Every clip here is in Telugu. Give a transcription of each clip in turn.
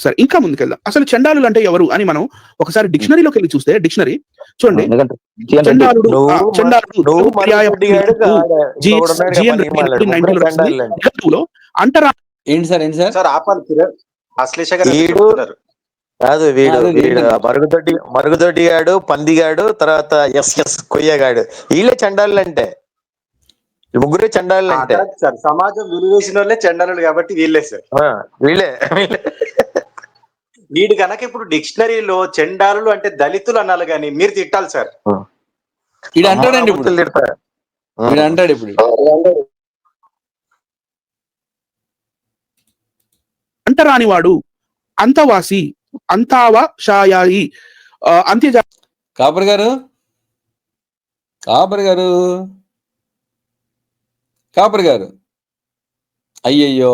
సరే ఇంకా ముందుకెళ్దాం. అసలు చండాలులు అంటే ఎవరు అని మనం ఒకసారి డిక్షనరీలోకి వెళ్ళి చూస్తే డిక్షనరీ చూడండి. చండాలుడు తెలుగు పర్యాయ నిఘంటువులో అంటరా ఏంటి సార్ అశ్లేష గారు చెప్తున్నారు. కాదు వీడు మరుగుదొడ్డిగాడు, పందిగాడు, తర్వాత ఎస్ కొయ్యగాడు, వీళ్ళే చండాలు అంటే, ముగ్గురే చండాలు అంటే. సార్ సమాజం విలువేసిన వాళ్ళే చండాలుడు కాబట్టి వీళ్ళే సార్, వీళ్ళే. వీడు కనుక ఇప్పుడు డిక్షనరీలో చండాలులు అంటే దళితులు అనాలి కానీ మీరు తిట్టాలి సార్. వీడు అంటాడండి ఇప్పుడు, వీడు అంటాడు ఇప్పుడు అంటరానివాడు, అంతవాసి, అంతావశాయి, అంత్యజా. కాపర్ గారు అయ్యయ్యో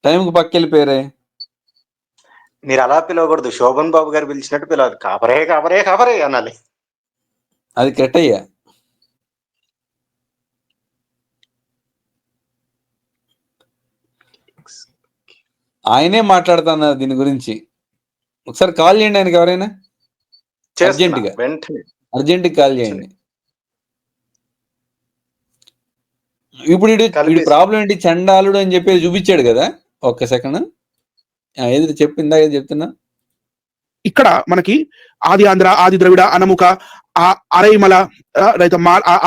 టైంకి పక్కెళ్ళిపోయారే. మీరు అలా పిలవకూడదు, శోభన్ బాబు గారు పిలిచినట్టు పిలవాలి. కాపరే కాపరే కాపరే అనాలి. అది కెట్టయ్యా. ఆయనే మాట్లాడుతున్నారు దీని గురించి. ఒకసారి కాల్ చేయండి ఆయనకి, ఎవరైనా అర్జెంట్ కాల్ చేయండి. ఇప్పుడు వీడి ప్రాబ్లం ఏంటి, చండాలుడు అని చెప్పి చూపించాడు కదా. ఒక్క సెకండ్, ఏది చెప్పిందా, ఏది చెప్తున్నా. ఇక్కడ మనకి ఆది ఆంధ్ర, ఆది ద్రవిడ, అనముక, అరైమల,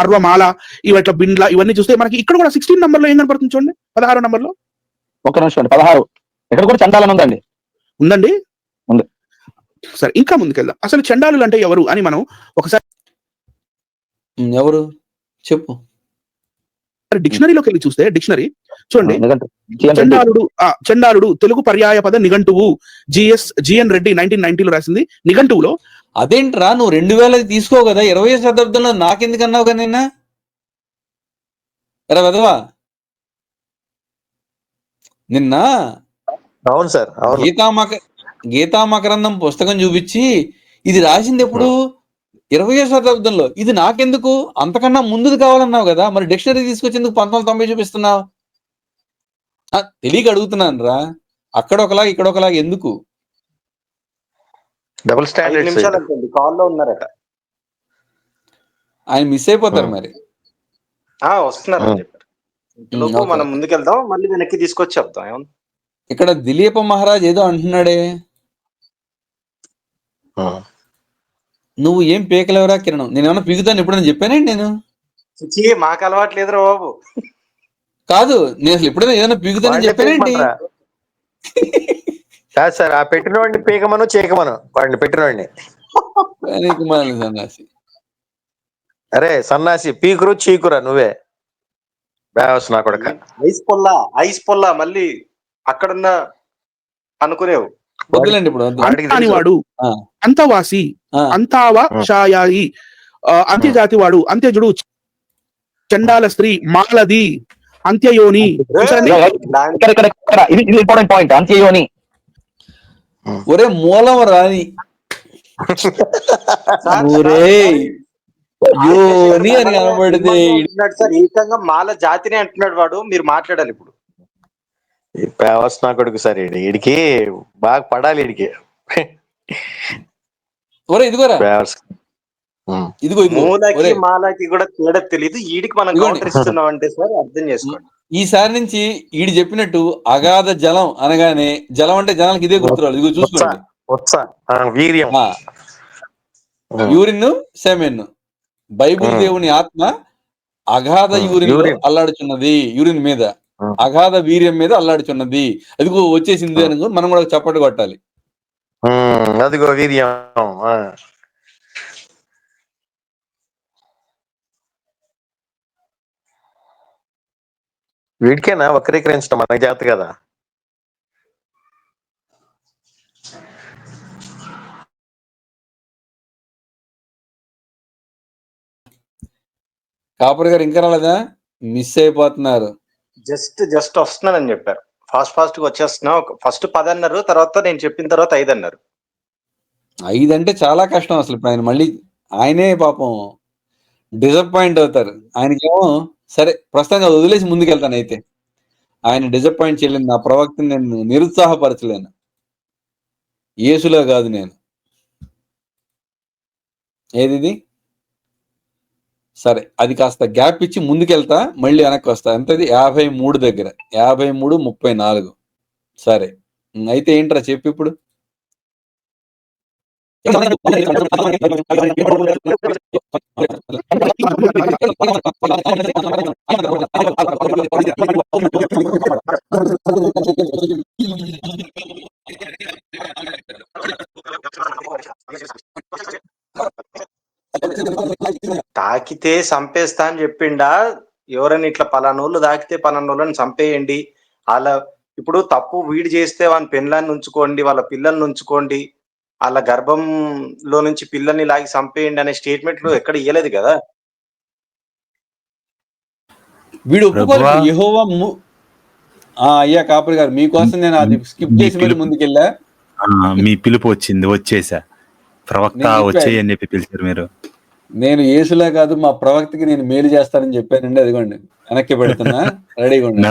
అర్వమాల, ఇవట్ల బిండ్ల, ఇవన్నీ చూస్తే మనకి ఇక్కడ కూడా 16 నంబర్ లో ఏం కనపడుతుంది చూడండి. 16 నంబర్ లో ఒక నిమిషం 16 ఇక్కడ కూడా చండాలని ఉందండి. ఉంది. సరే ఇంకా ముందుకెళ్దాం. అసలు చండాలులు అంటే ఎవరు అని మనం ఒకసారి ఎవరు చెప్పు డిక్షనరీలోకి వెళ్ళి చూస్తే డిక్షనరీ చూడండి. చండాలుడు తెలుగు పర్యాయ పద నిఘంటువు, జిఎన్ రెడ్డి 1990లో రాసింది. నిఘంటువులో అదేంట్రా నువ్వు 2000 తీసుకో కదా, 20వ శతాబ్దంలో నాకెందుకు అన్నావు కదా నిన్న. ఎరా వెదవా, నిన్న అవును సార్ గీతామకరందం పుస్తకం చూపించి ఇది రాసింది ఎప్పుడు 20వ శతాబ్దంలో, ఇది నాకెందుకు, అంతకన్నా ముందుది కావాలన్నావు కదా, మరి డిక్షనరీ తీసుకొచ్చేందుకు 1990 చూపిస్తున్నావు. తెలియక అడుగుతున్నాను రా, అక్కడ ఒకలాగా ఇక్కడ ఒకలాగా ఎందుకు. డబుల్ స్టాండర్డ్ కాల్లో ఉన్నారట, ఆయన మిస్ అయిపోతారు మరి. వస్తున్నారు మనం ముందుకెళ్దాం, మళ్ళీ వెనక్కి తీసుకొచ్చి చెప్తాం. ఇక్కడ దిలీప మహారాజ్ ఏదో అంటున్నాడే, నువ్వు ఏం పీకలేవరా కిరణం, నేనేమన్నా పీకుతాను ఎప్పుడైనా చెప్పానండి నేను? మాకు అలవాట్లేదురా బాబు. కాదు, నేను అసలు ఎప్పుడైనా ఏదైనా పీకుతానని చెప్పానండి. కాదు సార్, ఆ పెట్టినవాడిని పీకమను చేయకమను, వాడిని పెట్టినవాడిని. సన్నాసి, అరే సన్నాసి, పీకురు చీకురా నువ్వే. నా కొడక ఐస్ పొల్లా మళ్ళీ అక్కడున్న అనుకునేవు. వద్దులేండి ఇప్పుడు. వాడు అంతవాసి, అంతావశాయి, అంత్యజాతి వాడు, అంత్యజుడు, చండాల స్త్రీ, మాలది, అంత్యయోని. Important point, అంత్యయోని. ఒరే మూలం రాని యోని అని కనబడితే సార్ ఏకంగా మాల జాతిని అంటున్నాడు వాడు. మీరు మాట్లాడాలి ఇప్పుడు. నా కొడుకు సార్, వీడికి బాగా పడాలి. వీడికి మూలకి మాలకి కూడా తేడా తెలియదు, వీడికి మనం కౌంటర్ ఇస్తున్నాం అంటే సార్ అర్థం చేసుకోండి. ఈసారి నుంచి ఈడు చెప్పినట్టు అగాధ జలం అనగానే, జలం అంటే జనాలకి ఇదే గుర్తురాదు. ఇదిగో చూసుకోండి, యూరిన్ సెమెన్. బైబుల్ దేవుని ఆత్మ అగాధ యూరిన్ అల్లాడుచున్నది, యూరిన్ మీద అగాధ వీర్యం మీద అల్లాడుచున్నది. అదిగో వచ్చేసింది అని మనం కూడా చప్పట్లు కొట్టాలి. అదిగో వీర్యం. వీడికేనా వక్రీకరించడం, మన జాతి కదా. కాపర్ గారు ఇంకా రాలేదా? మిస్ అయిపోతున్నారు. జస్ట్ వస్తున్నానని చెప్పారు. ఫాస్ట్ గా వచ్చేస్తున్నా. ఫస్ట్ 10 అన్నారు, తర్వాత నేను చెప్పిన తర్వాత 5 అన్నారు. 5 అంటే చాలా కష్టం అసలు. ఇప్పుడు ఆయన మళ్ళీ ఆయనే పాపం డిసప్పాయింట్ అవుతారు. ఆయనకేమో సరే ప్రస్తుతంగా వదిలేసి ముందుకెళ్తాను. అయితే ఆయన డిసప్పాయింట్ చేయలేను, నా ప్రవక్తని నేను నిరుత్సాహపరచలేను. యేసులో కాదు నేను. ఏది సరే, అది కాస్త గ్యాప్ ఇచ్చి ముందుకెళ్తా, మళ్ళీ వెనక్కి వస్తా. ఎంతది 53 దగ్గర 53:34. సరే, అయితే ఏంట్రా చెప్పు ఇప్పుడు. తాకితే చంపేస్తా అని చెప్పిండా? ఎవరైనా ఇట్లా పలానోళ్ళు తాకితే పలానోళ్ళని చంపేయండి, వాళ్ళ ఇప్పుడు తప్పు వీడి చేస్తే వాళ్ళ పెళ్ళాన్ని ఉంచుకోండి, వాళ్ళ పిల్లల్ని ఉంచుకోండి, వాళ్ళ గర్భంలో నుంచి పిల్లల్ని లాగి చంపేయండి అనే స్టేట్మెంట్లు ఎక్కడ ఇయ్యలేదు కదా. వీడు ఒప్పుకోరు. యెహోవా అయ్యా కాపరి గారు, మీకోసం నేను అది స్కిప్ చేసి మరి ముందుకెళ్ళా. మీ పిలుపు వచ్చింది, వచ్చేసా. ప్రవక్త వచ్చేయి అని చెప్పి పిలిచారు మీరు. నేను యేసులా కాదు, మా ప్రవక్తకి నేను మేలు చేస్తానని చెప్పానండి. అదిగోండి వెనక్కి పెడుతున్నా, రెడీగా ఉండండి.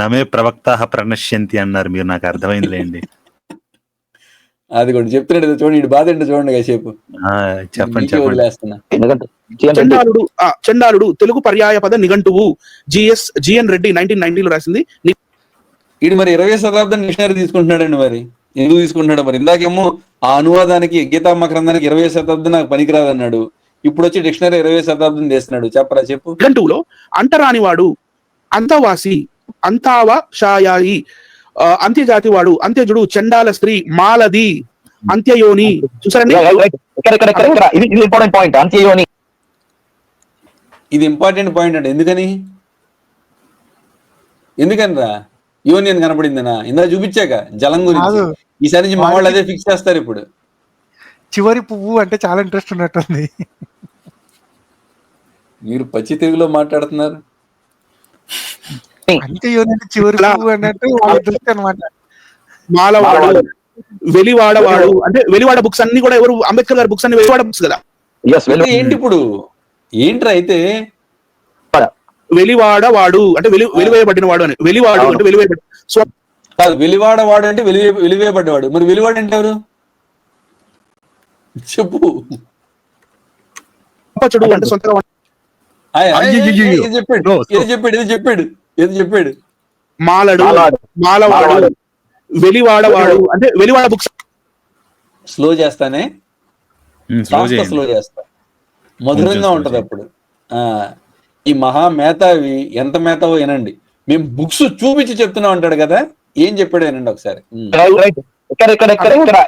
నమే ప్రవక్త ప్రణశ్యంతి అన్నారు మీరు, నాకు అర్థమైందిలేండి. అదిగోండి చెప్తున్నాడు చూడండి, ఇటు బాధ ఏంటో చూడండి కాసేపు. చెప్పండి వదిలేస్తున్నా. చండాలుడు తెలుగు పర్యాయ పద నిఘంటువు జిఎన్ రెడ్డి 1990లో రాసింది. వీడు మరి 20వ శతాబ్దం డిక్షనరీ తీసుకుంటున్నాడండి. మరి ఎందుకు తీసుకుంటున్నాడు మరి? ఇందాకేమో ఆ అనువాదానికి గీతామ్మ గ్రంథానికి 20వ శతాబ్దం నాకు పనికిరాదు అన్నాడు, ఇప్పుడు వచ్చి డిక్షనరీ 20వ శతాబ్దం చేస్తున్నాడు. చెప్పరా చెప్పు. నిఘంటువులో అంటరానివాడు, అంతవాసి, అంతావశాయి, అంత్యజాతివాడు, అంత్యజుడు, చండాల స్త్రీ, మాలది, అంత్యయోని. చూసారండి, ఇది ఇంపార్టెంట్ పాయింట్. అంత్యయోని ఇది ఇంపార్టెంట్ పాయింట్ అండి. ఎందుకని రా యోని అని కనపడిందనా? ఇందా చూపించాక జలం గురించి. ఈసారి నుంచి మా వాళ్ళు అదే ఫిక్స్ చేస్తారు. ఇప్పుడు చివరి పువ్వు అంటే చాలా ఇంట్రెస్ట్ ఉన్నట్టుంది. మీరు పచ్చి తెలుగులో మాట్లాడుతున్నారు. అంటే చివరి పువ్వు అన్నట్టు అనమాట. మాలవాడు, వెలివాడవాడు, అంటే వెలివాడ బుక్స్ అన్ని కూడా ఎవరు? అంబేద్కర్ గారి బుక్స్ అన్ని వెలివాడ బుక్స్ కదా. ఏంటి ఇప్పుడు ఏంట్రా అయితే? వెలివాడవాడు అంటే వెలివేయబడిన వాడు అని. వెలివాడు అంటే వెలివాడవాడు అంటే వెలివేయబడ్డవాడు. మరి వెలివాడు అంటే ఎవరు చెప్పు. అంటే సొంతగా చెప్పాడు. మాలడు, మాలవాడు, వెలివాడవాడు అంటే వెలివాడ బుక్స్. స్లో చేస్తానే, స్లో చేస్తా, మధురంగా ఉంటది అప్పుడు. ఈ మహా మేధావి ఎంత మేధావో వినండి. మేము బుక్స్ చూపించి చెప్తున్నాం అంటాడు కదా, ఏం చెప్పాడు వినండి ఒకసారి.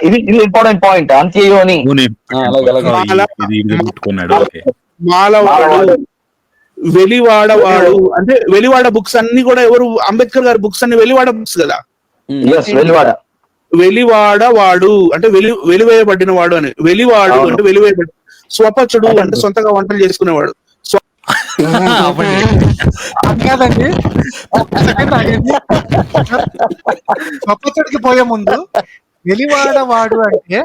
ఇది ఇంపార్టెంట్ పాయింట్. అంత్యయోని మాలవాడు, వెలివాడవాడు అంటే వెలివాడ బుక్స్ అన్ని కూడా ఎవరు? అంబేద్కర్ గారి బుక్స్ అన్ని వెలివాడ బుక్స్ కదా. వెలివాడవాడు అంటే వెలివేయబడిన వాడు అని. వెలివాడు అంటే వెలివేయబడి. స్వపచుడు అంటే సొంతగా వంటలు చేసుకునేవాడు. కాదండి, స్వపచుడికి పోయే ముందు వెలివాడవాడు అంటే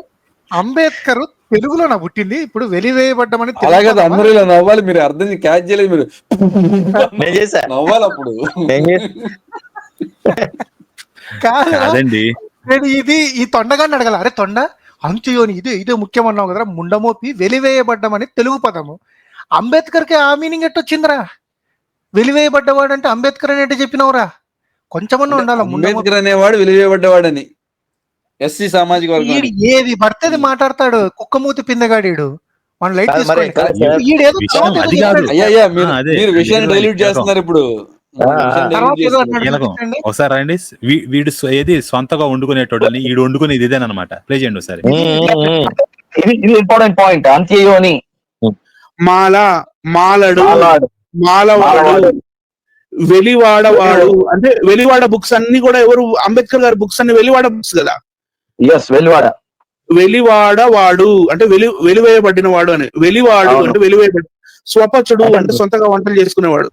అంబేద్కర్ తెలుగులోనా పుట్టింది? ఇప్పుడు వెలివేయబడ్డమని అలాగే అందరూ ఇలా నవ్వాలి. మీరు అర్థం క్యాచ్ చేయలేదు. మీరు నవ్వాలి అప్పుడు. కాదండి, నేను ఈ తొండగాన్ని అడగాల. అరే తొండ, అంత్యయోని ఇదే ముఖ్యమన్నావు కదరా, ముండమోపి వెలివేయబడ్డమని తెలుగు పదము. అంబేద్కర్ కి ఆ మీనింగ్ ఎట్టొచ్చిందిరా? వెలివేయబడ్డవాడు అంటే అంబేద్కర్ అని చెప్పినవురా? కొంచెమన్నా ఉండాలి. అంబేద్కర్ అనేవాడు వెలివేయబడ్డవాడని. ఎస్సీ సామాజిక వర్గం ఏది పడితే మాట్లాడతాడు. కుక్కమూతి పిందగాడీడు. మన లైట్ మీరు విషయాన్ని డైల్యూట్ చేస్తున్నారు ఇప్పుడు. ఒకసారి అండి, వీడు ఏది సొంతగా వండుకునేటోడని వీడు వండుకునేది ఇదేనమాట. ప్లే చేయండి ఒకసారి. ఇది ఇంపార్టెంట్ పాయింట్. అంత్యయోని మాలడు, మాలవాడు, వెలివాడవాడు అంటే వెలివాడ బుక్స్ అన్ని కూడా ఎవరు? అంబేద్కర్ గారి బుక్స్ అన్ని వెలివాడ బుక్స్ కదా. వెలివాడవాడు అంటే వెలివేయబడిన వాడు అని. వెలివాడు అంటే వెలివేయబడి. స్వపచుడు అంటే సొంతగా వంటలు చేసుకునేవాడు.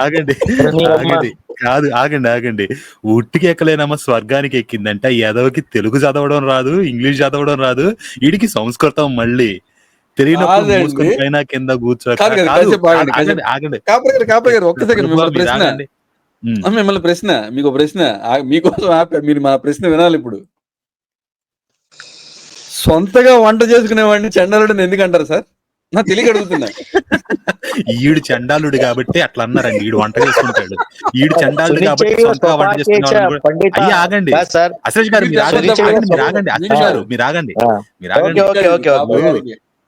ఆగండి. ఉట్టికి ఎక్కలేనమ్మా స్వర్గానికి ఎక్కిందంటే ఎదవకి తెలుగు చదవడం రాదు, ఇంగ్లీష్ చదవడం రాదు, వీడికి సంస్కృతం మళ్ళీ తెలియనప్పుడు కింద కూర్చో. మిమ్మల్ని ప్రశ్న, మీకు ప్రశ్న, మీకోసం ఆపా, మీరు మా ప్రశ్న వినాలి ఇప్పుడు. సొంతగా వంట చేసుకునేవాడిని చండాలుడు ఎందుకు అంటారు సార్? నా తెలియక అడుగుతున్నా. ఈడు చండాలుడు కాబట్టి అట్లా అన్నారండి. ఈడు వంట చేసుకుంటాడు, ఈడు చండాలుడు కాబట్టి సొంతగా వంట చేసుకునేవాడు. అయ్యి ఆగండి అశ్రేష్ గారు, మీరు ఆగండి, అశ్రేష్ గారు మీరు ఆగండి.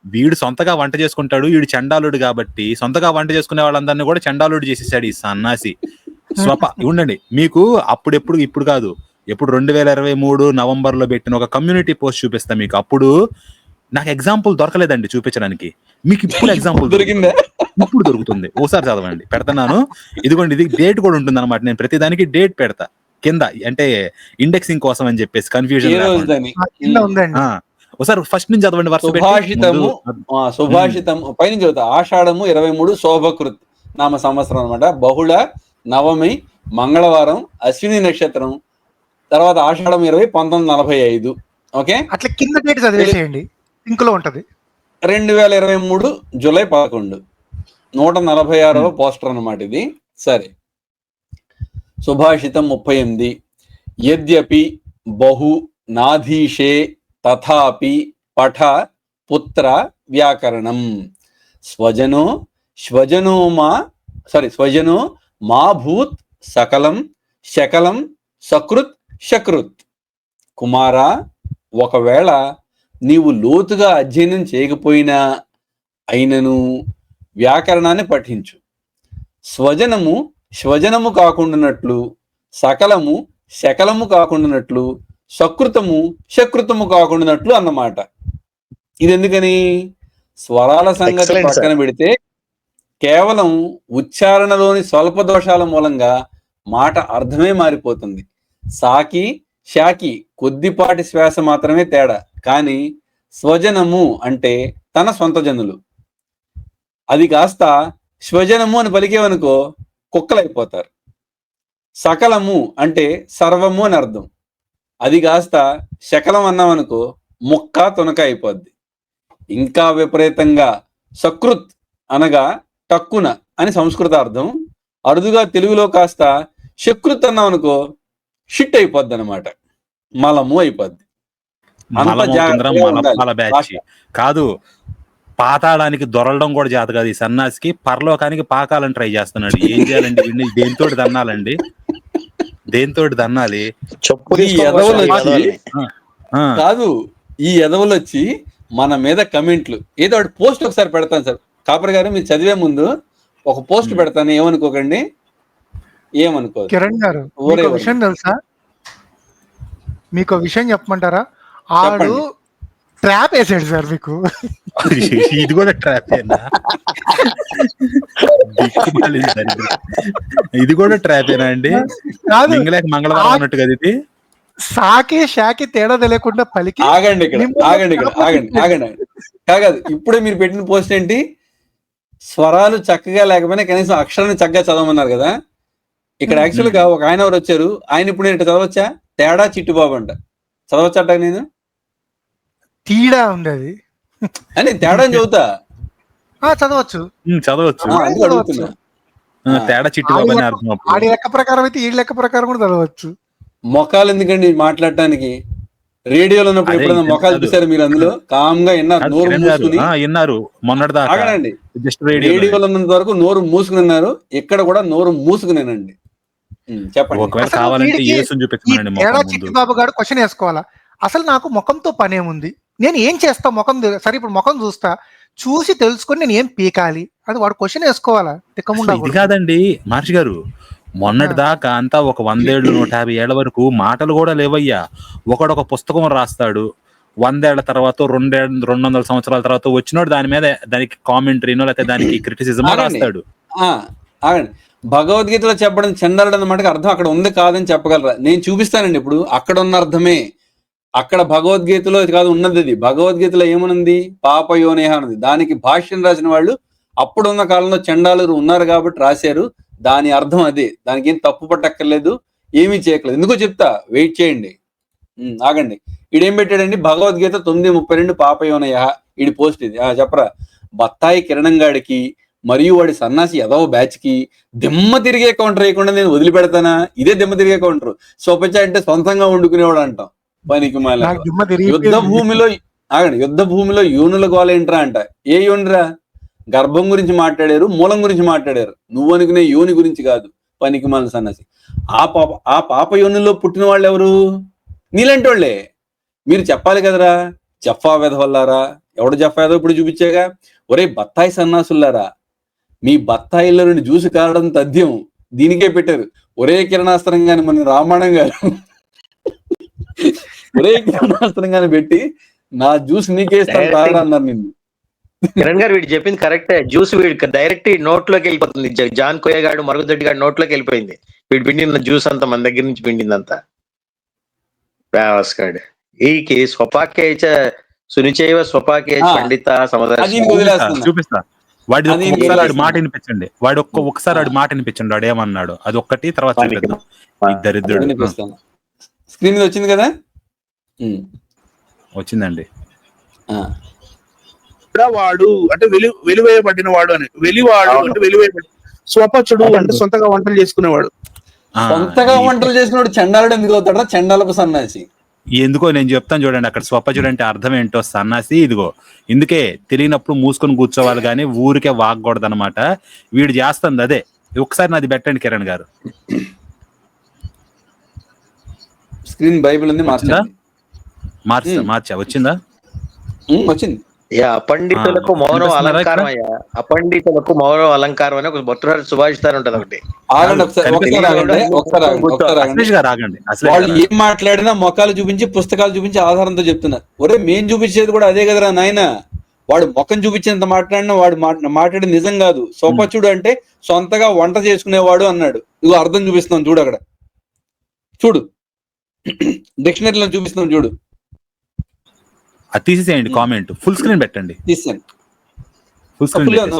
వీడు సొంతగా వంట చేసుకుంటాడు, వీడు చండాలుడు కాబట్టి సొంతగా వంట చేసుకునే వాళ్ళందరినీ కూడా చండాలుడు చేసేసాడు ఈ సన్నాసి. ఉండండి, మీకు అప్పుడెప్పుడు ఇప్పుడు కాదు, ఎప్పుడు 2023 నవంబర్ లో పెట్టిన ఒక కమ్యూనిటీ పోస్ట్ చూపిస్తా మీకు. అప్పుడు నాకు ఎగ్జాంపుల్ దొరకలేదండి చూపించడానికి, మీకు ఇప్పుడు ఎగ్జాంపుల్ దొరికిందా? ఇప్పుడు దొరుకుతుంది, ఓసారి చదవండి. పెడతాను, ఇదిగోండి, ఇది డేట్ కూడా ఉంటుంది అనమాట. నేను ప్రతిదానికి డేట్ పెడతా కింద, అంటే ఇండెక్సింగ్ కోసం అని చెప్పేసి కన్ఫ్యూజన్. ఒకసారి ఫస్ట్ నుంచి చదవండి. సుభాషితము పైన చదువుతా. ఆషాఢము 23 శోభకృత్ నామ సంవత్సరం అనమాట. బహుళ నవమి మంగళవారం, అశ్విని నక్షత్రం, తర్వాత ఆషాఢం 20 1945. ఓకే, అట్లా కింద డేట్ చదివేసేయండి, లింక్ లో ఉంటది. 2023 జూలై 11, 146వ పోస్టర్ అన్నమాట ఇది. సరే, సుభాషితం 38. యద్యపి బహు నాధీషే తథాపి పఠ పుత్ర వ్యాకరణం స్వజనో మా భూత్ సకలం శకలం సకృత్ శకృత్. కుమారా, ఒకవేళ నీవు లోతుగా అధ్యయనం చేయకపోయినా అయినను వ్యాకరణాన్ని పఠించు. స్వజనము కాకుండానట్లు, సకలము శకలము కాకుండానట్లు, సకృతము శకృతము కాకుండానట్లు అన్నమాట. ఇది ఎందుకని? స్వరాల సంగతి పక్కన పెడితే కేవలం ఉచ్చారణలోని స్వల్ప దోషాల మూలంగా మాట అర్థమే మారిపోతుంది. సాకి శాకి కొద్దిపాటి శ్వాస మాత్రమే తేడా, కానీ స్వజనము అంటే తన సొంత జనులు. అది కాస్త స్వజనము అని పలికేవనుకో కుక్కలైపోతారు. సకలము అంటే సర్వము అని అర్థం. అది కాస్త శకలం అన్నామనుకో ముక్క తునక అయిపోద్ది. ఇంకా విపరీతంగా సకృత్ అనగా టక్కున అని సంస్కృత అర్థం. అరుదుగా తెలుగులో కాస్త శకృత్ అన్నామనుకో షిట్ అయిపోద్ది అనమాట, మలము అయిపోద్ది. కాదు, పాతాళానికి దొరలడం కూడా చేత కాదు ఈ సన్నాసికి, పరలోకానికి పాకాలని ట్రై చేస్తున్నాడు. ఏం చేయాలండి? దేనితోటి దన్నాలండి? దేనితోటి దన్నాలి? కాదు, ఈ ఎదవలు వచ్చి మన మీద కమెంట్లు ఏదో ఒకటి పోస్ట్ ఒకసారి పెడతాను సార్. కాపర్ గారు, మీరు చదివే ముందు ఒక పోస్ట్ పెడతాను, ఏమనుకోకండి, ఏమనుకో. కిరణ్ గారు, విషయం తెలుసా? మీకు విషయం చెప్పమంటారా? ఆడు ట్రాప్ వేసాడు సార్ మీకు. ఇది కూడా ట్రాపేనా? ఇది కూడా ట్రాపేనా అండి? మంగళవారం అన్నట్టు కదా ఇది. సాకి షాకి తేడా తెలియకుండా పలికి. ఆగండి కాదు, ఇప్పుడే మీరు పెట్టిన పోస్ట్ ఏంటి? స్వరాలు చక్కగా లేకపోయినా కనీసం అక్షరాన్ని చక్కగా చదవమన్నారు కదా. ఇక్కడ యాక్చువల్ గా ఒక ఆయన ఎవరు వచ్చారు, ఆయన ఇప్పుడు నేను చదవచ్చా? తేడా చిట్టుబాబు అంట, చదవచ్చట? నేను తీడా ఉంది అది అని తేడా చదువుతా, చదవచ్చు. తేడా చిట్టుబాబు అని అర్థం. ఆడి లెక్క ప్రకారం అయితే ఈ లెక్క ప్రకారం కూడా చదవచ్చు. మొఖాలు ఎందుకండి మాట్లాడటానికి? రేడియోలో ఉన్నప్పుడు ఎప్పుడైనా మొఖాలు చూసారు మీరు? అందులో కామ్ గా విన్నారు, నోరు మూసుకుని విన్నారు. ఆగనండి, రేడియోలో ఉన్నంత వరకు నోరు మూసుకుని ఉన్నారు, ఇక్కడ కూడా నోరు మూసుకునేనండి. చెప్పండి. చిట్టుబాబు గారు క్వశ్చన్ వేసుకోవాలా? అసలు నాకు ముఖంతో పనేముంది, నేను ఏం చేస్తా? ముఖం సరే, ఇప్పుడు ముఖం చూసి తెలుసుకొని నేను ఏం పీకాలి అది వాడు క్వశ్చన్ వేసుకోవాలా? ఇది కాదండి మహర్షి గారు, మొన్నటి దాకా అంతా ఒక 100 ఏళ్ళు 150 ఏళ్ల వరకు మాటలు కూడా లేవయ్యా. ఒకడొక పుస్తకం రాస్తాడు, 100 ఏళ్ల తర్వాత 200 సంవత్సరాల తర్వాత వచ్చినోడు దాని మీద దానికి కామెంటరీనో లేకపోతే దానికి క్రిటిసిజం రాస్తాడు. భగవద్గీతలో చెప్పడం చండాలుడు అన్నమాట అర్థం అక్కడ ఉంది కాదని చెప్పగలరా? నేను చూపిస్తానండి ఇప్పుడు. అక్కడ ఉన్న అర్థమే అక్కడ భగవద్గీతలో కాదు ఉన్నది. అది భగవద్గీతలో ఏమనుంది? పాపయోనేహ అన్నది. దానికి భాష్యం రాసిన వాళ్ళు అప్పుడున్న కాలంలో చండాలురు ఉన్నారు కాబట్టి రాశారు. దాని అర్థం అదే, దానికి ఏం తప్పు పట్టక్కర్లేదు, ఏమీ చేయక్కర్లేదు. ఎందుకో చెప్తా, వెయిట్ చేయండి, ఆగండి. ఈడేం పెట్టాడండి? భగవద్గీత 9:32 పాపయోనయ. ఈడి పోస్ట్ ఇది. చెప్పరా? బత్తాయి కిరణం గాడికి మరియు వాడి సన్నాసి ఏదో బ్యాచ్ కి దిమ్మ తిరిగే కౌంటర్ వేయకుండా నేను వదిలిపెడతానా? ఇదే దిమ్మ తిరిగే కౌంటర్. స్వపచ అంటే సొంతంగా వండుకునేవాడు అంటాం. పనికి మాల నాకు దిమ్మ తిరిగి యుద్ధ భూమిలో ఆగండి, యుద్ధ భూమిలో యూనుల గోల ఏంట్రా అంట. ఏ యూనురా? గర్భం గురించి మాట్లాడారు, మూలం గురించి మాట్లాడారు. నువ్వు అనుకునే యోని గురించి కాదు. పనికి మాల సన్నాసి. ఆ పాప యోనుల్లో పుట్టిన వాళ్ళు ఎవరు? నీలాంటి వాళ్ళే. మీరు చెప్పాలి కదరా, జఫా వెధవల్లారా. ఎవడు జఫా ఏదో ఇప్పుడు చూపించాగా. ఒరే బత్తాయి సన్నాసుల్లారా, మీ బత్తాయిల్లో నుండి జ్యూసు కారడం తథ్యం. దీనికే పెట్టారు. ఒరే కిరణాస్త్రం గాని మన రామాయణం గారు ఒరే కిరణాస్త్రం గాని పెట్టి నా జ్యూస్ నీకేస్తాను తాగడం అన్నారు నిన్ను. కిరణ్ గారు వీడు చెప్పింది కరెక్టే. జ్యూస్ వీడి డైరెక్ట్ నోట్లోకి వెళ్ళిపోతుంది. జాన్ కోయగాడు మరుగుదొడ్డి గాడు నోట్లోకి వెళ్ళిపోయింది. వీడు పిండిన జ్యూస్ అంతా మన దగ్గర నుంచి పిండిందంతా. వ్యావస్కాడు ఈకి స్వపాకే సునిచైవ స్వపాకే పండిత చూపిస్తా. వాడి ఒకసారి ఆడి మాట వినిపించండి. వాడు ఒకసారి ఆడి మాట వినిపించండి. వాడు ఏమన్నాడు అది ఒక్కటి, తర్వాత దరిద్రుడు. స్క్రీన్ మీద వచ్చింది కదా. వచ్చిందండి. వాడు అంటే వెలివేయబడిన వాడు అని. వెలివాడు అంటే వెలివేయబడి, స్వపచుడు అంటే సొంతగా వంటలు చేసుకునేవాడు. సొంతగా వంటలు చేసుకున్నాడు చండాలుడు ఎందుకు అవుతాడా? చండాలపు సన్నాసి. ఎందుకో నేను చెప్తాను చూడండి. అక్కడ స్వపచుడు అంటే అర్థం ఏంటో సన్నాసి. ఇదిగో ఇందుకే తెలియనప్పుడు మూసుకొని కూర్చోవాలి కానీ ఊరికే వాగకూడదు అనమాట. వీడు చేస్తుంది అదే. ఒకసారి నాది పెట్టండి కిరణ్ గారు. స్క్రీన్ బైబిల్ ఉంది. మార్చా వచ్చిందా? వచ్చింది. అపండితులకు మౌనం అలంకారం అయ్యా. అపండితులకు మౌనం అలంకారం అని ఒక బొత్తురాజు సుభాషితాన్ని ఉంటది ఒకటి. వాళ్ళు ఏం మాట్లాడినా మొక్కలు చూపించి పుస్తకాలు చూపించి ఆధారంతో చెప్తున్నారు. ఒరే మేం చూపించేది కూడా అదే కదరా నాయన. వాడు మొక్కం చూపించేంత మాట్లాడినా వాడు మాట్లాడి నిజం కాదు. సోపచుడు అంటే సొంతగా వంట చేసుకునేవాడు అన్నాడు. ఇదిగో అర్థం చూపిస్తున్నాం చూడు. అక్కడ చూడు, డిక్షనరీలో చూపిస్తున్నాం చూడు. అది తీసేసేయండి. కామెంట్ ఫుల్ స్క్రీన్ పెట్టండి. Full screen.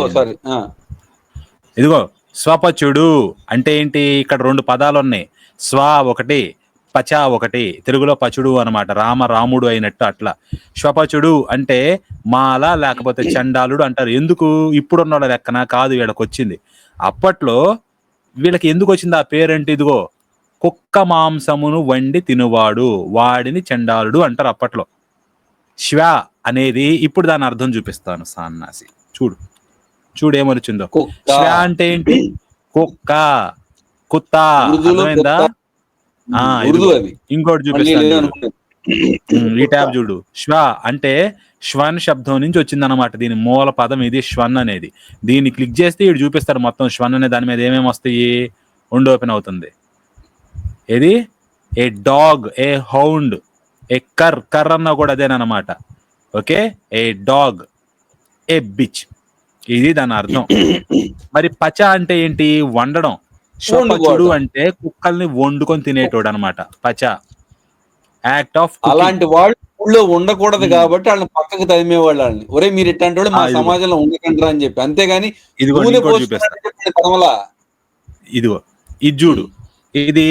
ఇదిగో స్వపచుడు అంటే ఏంటి? ఇక్కడ రెండు పదాలు ఉన్నాయి. స్వ ఒకటి, పచ ఒకటి. తెలుగులో పచుడు అనమాట. రాముడు అయినట్టు అట్లా. స్వపచుడు అంటే మాల లేకపోతే చండాలుడు అంటారు. ఎందుకు? ఇప్పుడున్న వాళ్ళ లెక్కన కాదు, వీళ్ళకి వచ్చింది. అప్పట్లో వీళ్ళకి ఎందుకు వచ్చింది ఆ పేరంటే, ఇదిగో కుక్క మాంసమును వండి తినువాడు, వాడిని చండాలుడు అంటారు అప్పట్లో. శ్వ అనేది ఇప్పుడు దాని అర్థం చూపిస్తాను. సన్నాసి చూడు ఏమొచ్చిందో. శ్వ అంటే ఏంటి? కుక్క, కుత్త. అర్థమైందా? ఇంకోటి చూపిస్తాను. ఈ ట్యాబ్ చూడు. శ్వ అంటే శ్వన్ శబ్దం నుంచి వచ్చింది అనమాట. దీని మూల పదం ఇది, శ్వన్ అనేది. దీన్ని క్లిక్ చేస్తే ఇటు చూపిస్తారు మొత్తం. శ్వన్ అనే దాని మీద ఏమేమి వస్తాయి. ఓపెన్ అవుతుంది. ఏది? ఏ డాగ్, ఏ హౌండ్, ఏ కర్ అన్నా కూడా అదేనమాట. ఓకే, ఏ డాగ్, ఏ బిచ్. ఇది దాని అర్థం. మరి పచ అంటే ఏంటి? వండడం. స్వపచుడు అంటే కుక్కల్ని వండుకొని తినేటోడు అనమాట. పచ యాక్ట్ ఆఫ్. అలాంటి వాళ్ళు ఊళ్ళో ఉండకూడదు కాబట్టి వాళ్ళని పక్కకు తరిమేవాళ్ళు. వాళ్ళని ఒరే మీరు ఇట్లాంటి వాడు మా సమాజంలో ఉండకంటారా అని చెప్పి. అంతేగాని ఇదిగో ఇది చూడు. ఇది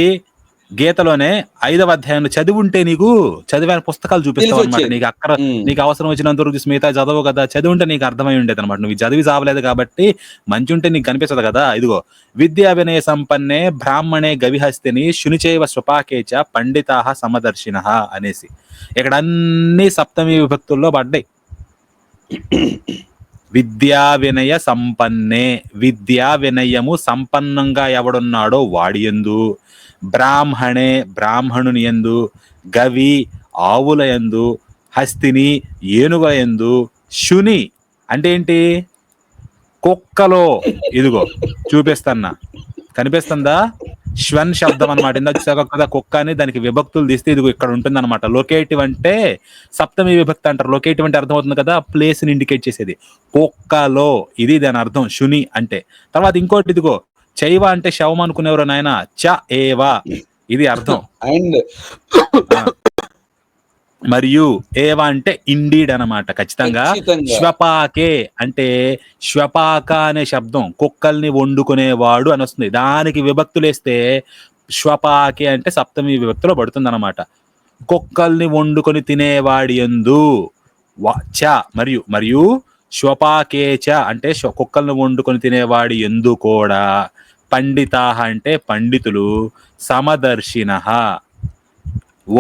గీతలోనే 5వ అధ్యాయం చదివి ఉంటే నీకు చదివిన పుస్తకాలు చూపిస్తావు అనమాట. నీకు అవసరం వచ్చినంత వరకు మిగతా చదవు కదా. చదివి ఉంటే నీకు అర్థమై ఉండేది అనమాట. నువ్వు చదివి చావలేదు కాబట్టి మంచి ఉంటే నీకు కనిపిస్తుంది కదా. ఇదిగో విద్యా వినయ సంపన్నే బ్రాహ్మణే గవిహస్తిని శునిచైవ స్వపాకేచ పండితాః సమదర్శినః అనేసి ఇక్కడ అన్ని సప్తమి విభక్తుల్లో పడ్డాయి. విద్యా వినయ సంపన్నే, విద్యా వినయము సంపన్నంగా ఎవడున్నాడో వాడి యందు, బ్రాహ్మణే బ్రాహ్మణుని యందు, గవి ఆవుల యందు, హస్తిని ఏనుగుల యందు, శుని అంటే ఏంటి? కుక్కలో. ఇదిగో చూపిస్తున్నా, కనిపిస్తుందా? శ్వన్ శబ్దం అనమాట. ఇందాక కుక్క అని దానికి విభక్తులు తీస్తే ఇదిగో ఇక్కడ ఉంటుంది అనమాట. లొకేటివ్ అంటే సప్తమి విభక్తి అంటారు. లొకేటివ్ అంటే అర్థమవుతుంది కదా, ప్లేస్ ని ఇండికేట్ చేసేది. కుక్కలో, ఇది దాని అర్థం శుని అంటే. తర్వాత ఇంకోటి ఇదిగో చైవ అంటే శవం అనుకునేవారు నాయన. చ ఏవా, ఇది అర్థం. అండ్ మరియు ఏవా అంటే ఇండీడ్ అనమాట, ఖచ్చితంగా. శ్వపాకే అంటే శ్వపాక అనే శబ్దం కుక్కల్ని వండుకునేవాడు అని వస్తుంది. దానికి విభక్తులు వేస్తే శ్వపాకే అంటే సప్తమి విభక్తిలో పడుతుంది అనమాట. కుక్కల్ని వండుకొని తినేవాడి యందు చ మరియు శ్వపాకేచ అంటే కుక్కలను వండుకొని తినేవాడి ఎందు కూడా, పండితాహ అంటే పండితులు, సమదర్శిన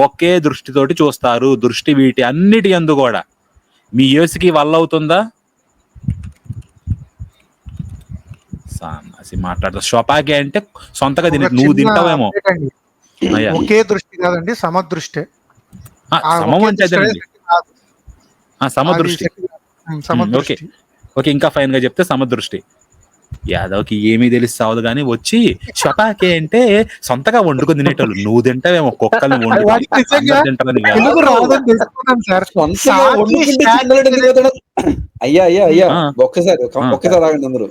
ఒకే దృష్టితోటి చూస్తారు. దృష్టి వీటి అన్నిటి యందు కూడా. మీ యేసుకి వల్ల అవుతుందా? మాట్లాడతా. శ్వపాకే అంటే సొంతగా ఒక నువ్వు చిన్న తింటావేమో. update అండి. అయ్యా. ఒకే దృష్టి కాదండి, సమదృష్టి. సమం అంటే అదేనండి. సమదృష్టి. ఓకే ఓకే, ఇంకా ఫైన్ గా చెప్తే సమదృష్టి. యాదవ్కి ఏమీ తెలిసి సావదు కానీ వచ్చి శ్వపాకే అంటే సొంతగా వండుకొని తినేటోళ్ళు. నువ్వు తింటావేమో కుక్కల్ని వాడికి నిజంగా తింటారని. తెలుగు రాదని తెలుసుకున్నాను సార్. సొంతగా సాక్షి వండుకుంటే స్టాండ్ చిన్నోడు ఎందుకు అవుతాడు? అయ్యా ఆ. ఒక్కసారి ఆగండి అందరూ.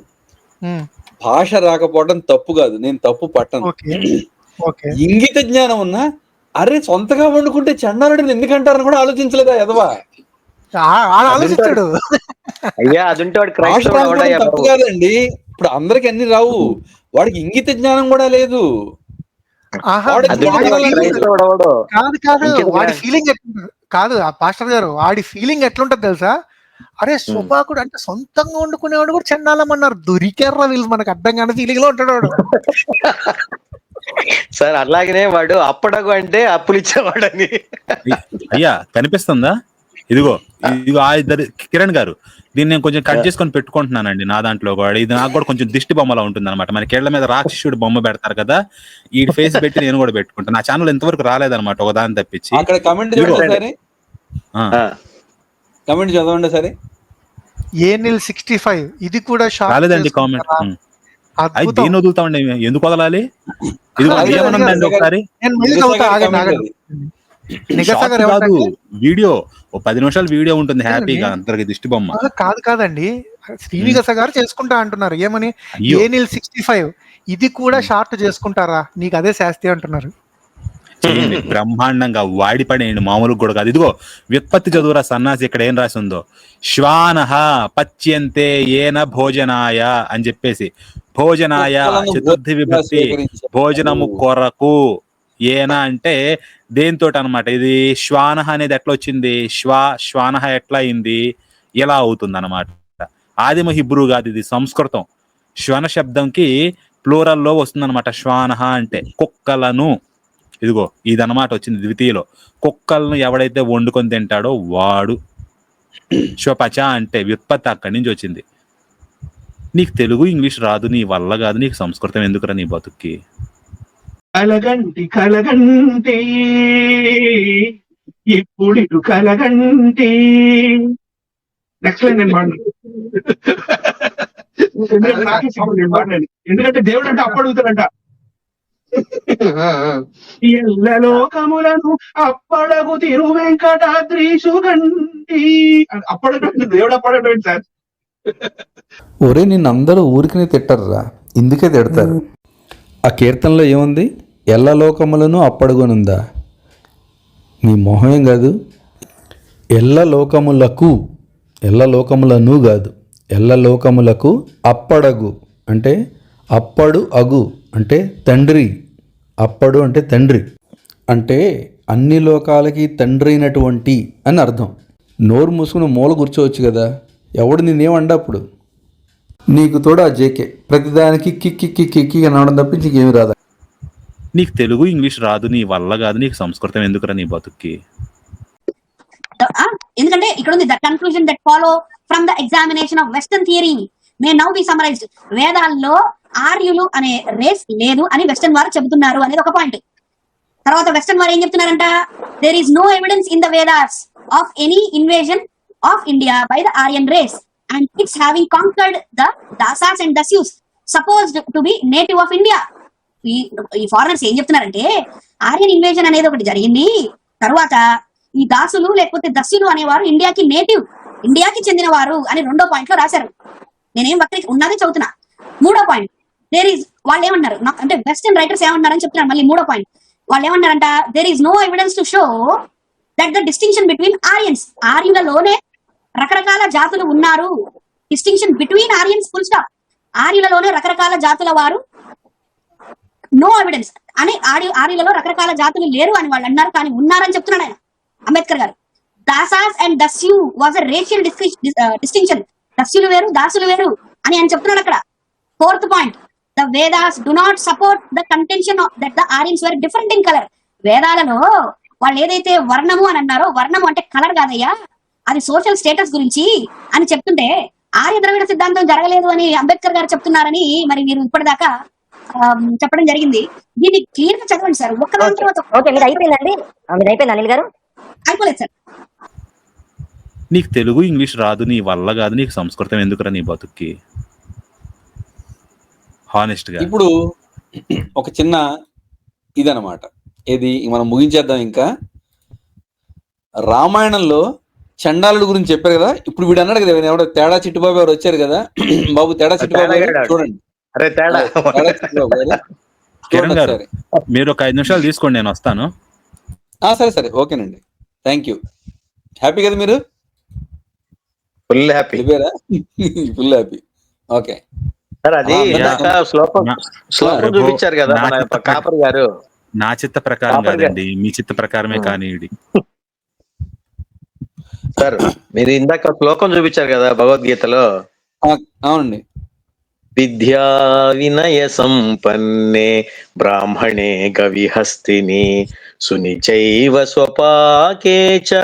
ఉమ్, భాష రాకపోవడం తప్పు కాదు, నేను తప్పు పట్టను. Okay okay. ఇంగిత జ్ఞానం ఉన్నా అరే సొంతగా వండుకుంటే చండాలని ఎందుకంటారని కూడా ఆలోచించలేదా ఎదవా? ఆలోచించాడు. అయ్యా అదుంటే వాడు భాష క్రైస్తవుడు రాకపోవడం అవడయ్యా తప్పు బాబు. కాదండి. ఇప్పుడు అందరికి అన్ని రావు, వాడికి ఇంగిత జ్ఞానం కూడా లేదు. ఆహా, వాడు అదుంటే వాడి వాడు feeling- క్రైస్తవుడు అవడు. కాదు ఇంకెందుకు వాడి రా? ఫీలింగ్ కాదు ఆ పాస్టర్ గారు, వాడి ఫీలింగ్ ఎట్లుంటది తెలుసా? అరే సుపాకుడు అంటే సొంతంగా వండుకునేవాడు కూడా చండాలమన్నారు. దొరికారా వీళ్ళు, మనకు అర్థం కాని ఫీలింగ్ లో ఉంటాడు వాడు. సార్ అలాగనే వాడు అప్పడగు అంటే అప్పులు ఇచ్చేవాడని. అయ్యా కనిపిస్తుందా? ఇదిగో ఆ ఇద్దరు కిరణ్ గారు, దీన్ని నేను కొంచెం కట్ చేసుకొని పెట్టుకుంటున్నానండి నా దాంట్లో కూడా. ఇది నాకు కూడా కొంచెం దిష్టి బొమ్మలా ఉంటుంది అనమాట. మన కేళ్ల మీద రాక్షసుడు బొమ్మ పెడతారు కదా, ఈ ఫేస్ పెట్టి నేను కూడా పెట్టుకుంటాను. నా ఛానల్ ఇంతవరకు రాలేదన్నమాట, ఒక దాన్ని తప్పించి. అక్కడ కమెంట్ ఇదిగో. చదవండి సరే, కమెంట్ చదవండి సరే. ఏనిల్ 65 ఇది కూడా షార్ట్ రాలేదండి కామెంట్. అది అద్భుతం. దేన్ని వదులుతామండి, ఎందుకు వదలాలి? ఇదిగో అది ఏమనుందండి ఒకసారి నేను మళ్ళీ చదువుతా, ఆగండి, ఆగండి. నిగసా షార్ట్ గారు కాదు, ఏమంటారంటే, వీడియో ఓ 10 నిమిషాల వీడియో ఉంటుంది హ్యాపీగా, అందరికి దిష్టి బొమ్మ. కాదండి, శ్రీనిగస గారు చేసుకుంటా అంటున్నారు. ఏమని? అయ్యో. ఏనిల్ 65 ఇది కూడా షార్ట్ చేసుకుంటారా, నీకు అదే శాస్తి అంటున్నారు. చేయండి బ్రహ్మాండంగా, వాడి పడేయండి, మామూలుగా కూడా కాదు. ఇదిగో వ్యుత్పత్తి చదువురా సన్నాసి, ఇక్కడ ఏం రాసి ఉందో, శ్వానః పచ్యంతే ఏన భోజనాయ అని చెప్పేసి, భోజనాయ చతుర్థి విభక్తి, భోజనము కొరకు, ఏన అంటే దేంతో అనమాట. ఇది శ్వానః అనేది ఎట్లా వచ్చింది, శ్వానః ఎట్లా అయింది, ఇలా అవుతుంది అనమాట. ఆదిమ హిబ్రూ కాదు, ఇది సంస్కృతం. శ్వన శబ్దంకి ప్లూరల్లో వస్తుంది అనమాట. శ్వానః అంటే కుక్కలను. ఇదిగో ఇదన్నమాట వచ్చింది ద్వితీయలో. కుక్కలను ఎవడైతే వండుకొని తింటాడో వాడు. శ్వపచ అంటే వ్యుత్పత్తి అక్కడి నుంచి వచ్చింది. నీకు తెలుగు ఇంగ్లీష్ రాదు, నీ వల్ల కాదు, నీకు సంస్కృతం ఎందుకురా నీ బతుక్కి? కలగంటి కలగంటి ఇప్పుడు కలగంటి. నెక్స్ట్ లైన్ నేను పాడను. ఎందుకంటే దేవుడు అంటే అప్పడుగుతాడంట. ఎల్లలోకములను అప్పడగు తిరు వెంకటాద్రీషు గంటి. అప్పడగండి దేవుడు అప్పడగండి సార్. ఒరే నిన్నందరూ ఊరికినే తిట్టర్రా, ఇందుకే తిడతారు. ఆ కీర్తనలో ఏముంది? ఎల్లలోకములను అప్పడుగనుందా? నీ మొహం ఏం కాదు, ఎల్లలోకములను కాదు, ఎల్లలోకములకు అప్పడగు అంటే అప్పడు అగు అంటే తండ్రి. అప్పడు అంటే తండ్రి, అంటే అన్ని లోకాలకి తండ్రి అయినటువంటి అని అర్థం. నోరు మూసుకుని మూల కూర్చోవచ్చు కదా, ఎవడు నేనేమండప్పుడు. నీకు తోడు ఆ జేకే ప్రతిదానికి కిక్కి కిక్కి కిక్కి అనడం తప్పించి ఇంకేమి రాదా? నీకు తెలుగు ఇంగ్లీష్ రాదు, నీ వల్ల కాదు, నీకు సంస్కృతం ఎందుకురా నీ బతుక్కి? ఎందుకంటే ఇక్కడ ఉంది, the conclusion that follow from the examination of western theory May now B summarised. వేదాల్లో ఆర్యులు అనే రేస్ లేదు అని వెస్టర్న్ వారు చెబుతున్నారు అనేది ఒక పాయింట్. తర్వాత వెస్టర్న్ వారు ఏం చెప్తున్నారంట, there is no evidence in the Vedas of any invasion of India by the Aryan race and it's having conquered the Dasas and Dasyus supposed to be native of India. ఈ ఫారినర్స్ ఏం చెప్తున్నారంటే, ఆర్యన్ ఇన్వేజన్ అనేది ఒకటి జరిగింది, తర్వాత ఈ దాసులు లేకపోతే దస్యులు అనేవారు ఇండియాకి నేటివ్, ఇండియాకి చెందిన వారు అని రెండో పాయింట్ లో రాశారు. నేనేం వక్రీ ఉన్నది చదువుతున్నా. మూడో పాయింట్, దేర్ ఈజ్ వాళ్ళు ఏమన్నారు అంటే వెస్టర్న్ రైటర్స్ ఏమన్నారని చెప్తున్నారు. మళ్ళీ మూడో పాయింట్ వాళ్ళు ఏమన్నారంట, there is no evidence to show that the distinction between Aryans, ఆర్యులలోనే రకరకాల జాతులు ఉన్నారు, distinction between Aryans full stop, ఆర్యులలోనే రకరకాల జాతుల వారు, నో ఎవిడెన్స్ అని ఆర్యులలో రకరకాల జాతులు లేరు అని వాళ్ళు అన్నారు, కానీ ఉన్నారని చెప్తున్నాడు ఆయన అంబేద్కర్ గారు. Dasas and Dasyu was a racial distinction దస్యులు వేరు దాసులు వేరు అని ఆయన చెప్తున్నాడు అక్కడ. 4th point, the Vedas do not support the contention that the Aryans were different in colour. వేదాలలో వాళ్ళు ఏదైతే వర్ణము అని అన్నారో, వర్ణము అంటే కలర్ కాదయ్యా, అది సోషల్ స్టేటస్ గురించి అని చెప్తుంటే ఆర్య ద్రవిడ సిద్ధాంతం జరగలేదు అని అంబేద్కర్ గారు చెప్తున్నారని మరి మీరు ఇప్పటిదాకా చెప్పడం జరిగింది. దీన్ని క్లియర్ గా చదవండి సార్. ఒక్కదాని తర్వాత ఓకే, మీరు అయిపోయిందండి, మీరు అయిపోయింది అనిల్ గారు. అయిపోలేదు సార్. నీకు తెలుగు ఇంగ్లీష్ రాదు, నీ వల్ల కాదు, నీకు సంస్కృతం ఎందుకురా నీ బతుక్కి? హానెస్ట్ గా ఇప్పుడు ఒక చిన్న ఇదనమాట, ఏది మనం ముగించేద్దాం. ఇంకా రామాయణంలో చండాలుడు గురించి చెప్పారు కదా. ఇప్పుడు వీడు అన్నాడు కదా, ఎవడో తేడా చిట్టుబాబు ఎవరు వచ్చారు కదా, బాబు తేడా చిట్టుబాబు గారు చూడండి. అరే తేడా తేడా చిట్టుబాబు గారు కిరణ్ గారు, ఒకసారి. మీరు ఒక 5 నిమిషాలు తీసుకోండి, నేను వస్తాను. సరే సరే, ఓకేనండి, థ్యాంక్ యూ. హ్యాపీ కదా మీరు? ఫుల్ హ్యాపీ వెళ్ళిపోయారా? Full happy, okay. సార్. అది ఇందాక శ్లోకం చూపించారు కదా నా మన చిత్త కాపర్ గారు. నా చిత్త ప్రకారం కాదండి, మీ చిత్త ప్రకారమే కానివ్వండి. సార్ మీరు ఇందాక శ్లోకం చూపించారు కదా భగవద్గీతలో, అవునండి. విద్యా వినయ సంపన్నే బ్రాహ్మణే గవిహస్తిని సునిచైవ స్వపాకే చ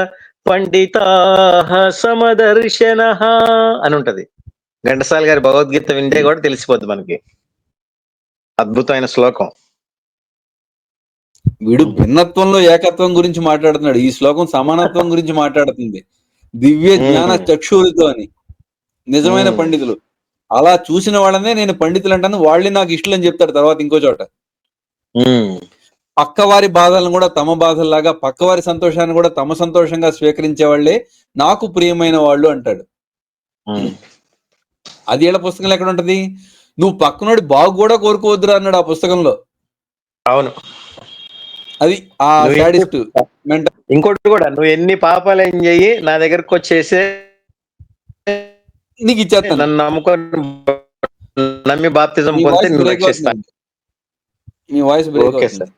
పండితాః సమదర్శనః అని ఉంటది. ఘంటసాల గారి భగవద్గీత వింటే కూడా తెలిసిపోద్ది మనకి. అద్భుతమైన శ్లోకం. వీడు భిన్నత్వంలో ఏకత్వం గురించి మాట్లాడుతున్నాడు, ఈ శ్లోకం సమానత్వం గురించి మాట్లాడుతుంది. దివ్య జ్ఞాన చక్షురితో అని నిజమైన పండితులు. అలా చూసిన వాళ్ళనే నేను పండితులు అంటాను, వాళ్ళే నాకు ఇష్టలు అని చెప్తాడు తర్వాత ఇంకో చోట. పక్కవారి బాధలను కూడా తమ బాధల్లాగా, పక్కవారి సంతోషాన్ని కూడా తమ సంతోషంగా స్వీకరించే వాళ్ళే నాకు ప్రియమైన వాళ్ళు అంటాడు. అది ఏళ్ళ పుస్తకంలో ఎక్కడ ఉంటది? నువ్వు పక్కనోడి బాగు కూడా కోరుకోవద్దురా అన్నాడు ఆ పుస్తకంలో. అవును, అది ఆ సాడిస్ట్ మెంటల్. ఇంకోటి కూడా, నువ్వు ఎన్ని పాపాలు ఏం చెయ్యి, నా దగ్గరకు వచ్చేసే నీకు ఇచ్చేస్తాను, నన్ను నమ్మి బాప్తిజం పొందితే నేను రక్షిస్తాను. మీ వాయిస్ బ్రేక్ అవుతుంది.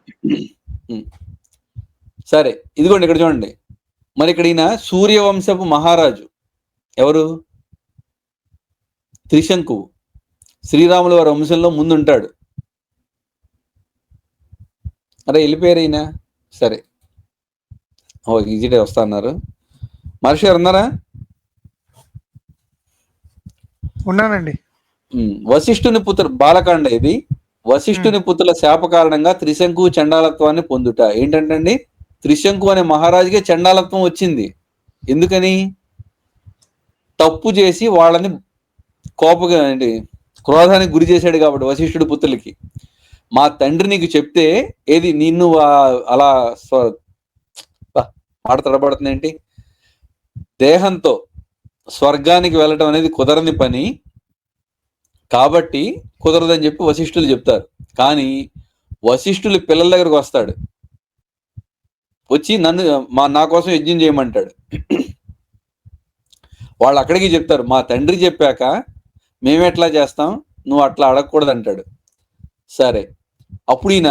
సరే, ఇదిగోండి ఇక్కడ చూడండి. మరి ఇక్కడ ఈయన సూర్యవంశపు మహారాజు ఎవరు? త్రిశంకువు. శ్రీరాముల వారి వంశంలో ముందుంటాడు. అరే వెళ్ళిపోయారు ఈయన. సరే, ఈజీ డే వస్తా అన్నారు. మహర్షి గారు ఉన్నారా? ఉన్నానండి. వశిష్ఠుని పుత్ర బాలకాండ ఇది. వశిష్ఠుని పుత్రుల శాప కారణంగా త్రిశంకు చండాలత్వాన్ని పొందుట. ఏంటంటే త్రిశంకు అనే మహారాజుకే చండాలత్వం వచ్చింది. ఎందుకని? తప్పు చేసి వాళ్ళని కోపగా క్రోధానికి గురి చేశాడు కాబట్టి వశిష్ఠుడి పుత్రులకి. మా తండ్రి నీకు చెప్తే ఏది నిన్ను అలా మాట తడబడుతుంది ఏంటి? దేహంతో స్వర్గానికి వెళ్ళటం అనేది కుదరని పని కాబట్టి కుదరదని చెప్పి వశిష్ఠులు చెప్తారు. కానీ వశిష్ఠులు పిల్లల దగ్గరకు వస్తాడు, వచ్చి నా కోసం యజ్ఞం చేయమంటాడు. వాళ్ళు అక్కడికి చెప్తారు, మా తండ్రి చెప్పాక మేమెట్లా చేస్తాం, నువ్వు అట్లా అడగకూడదు అంటాడు. సరే, అప్పుడు ఈయన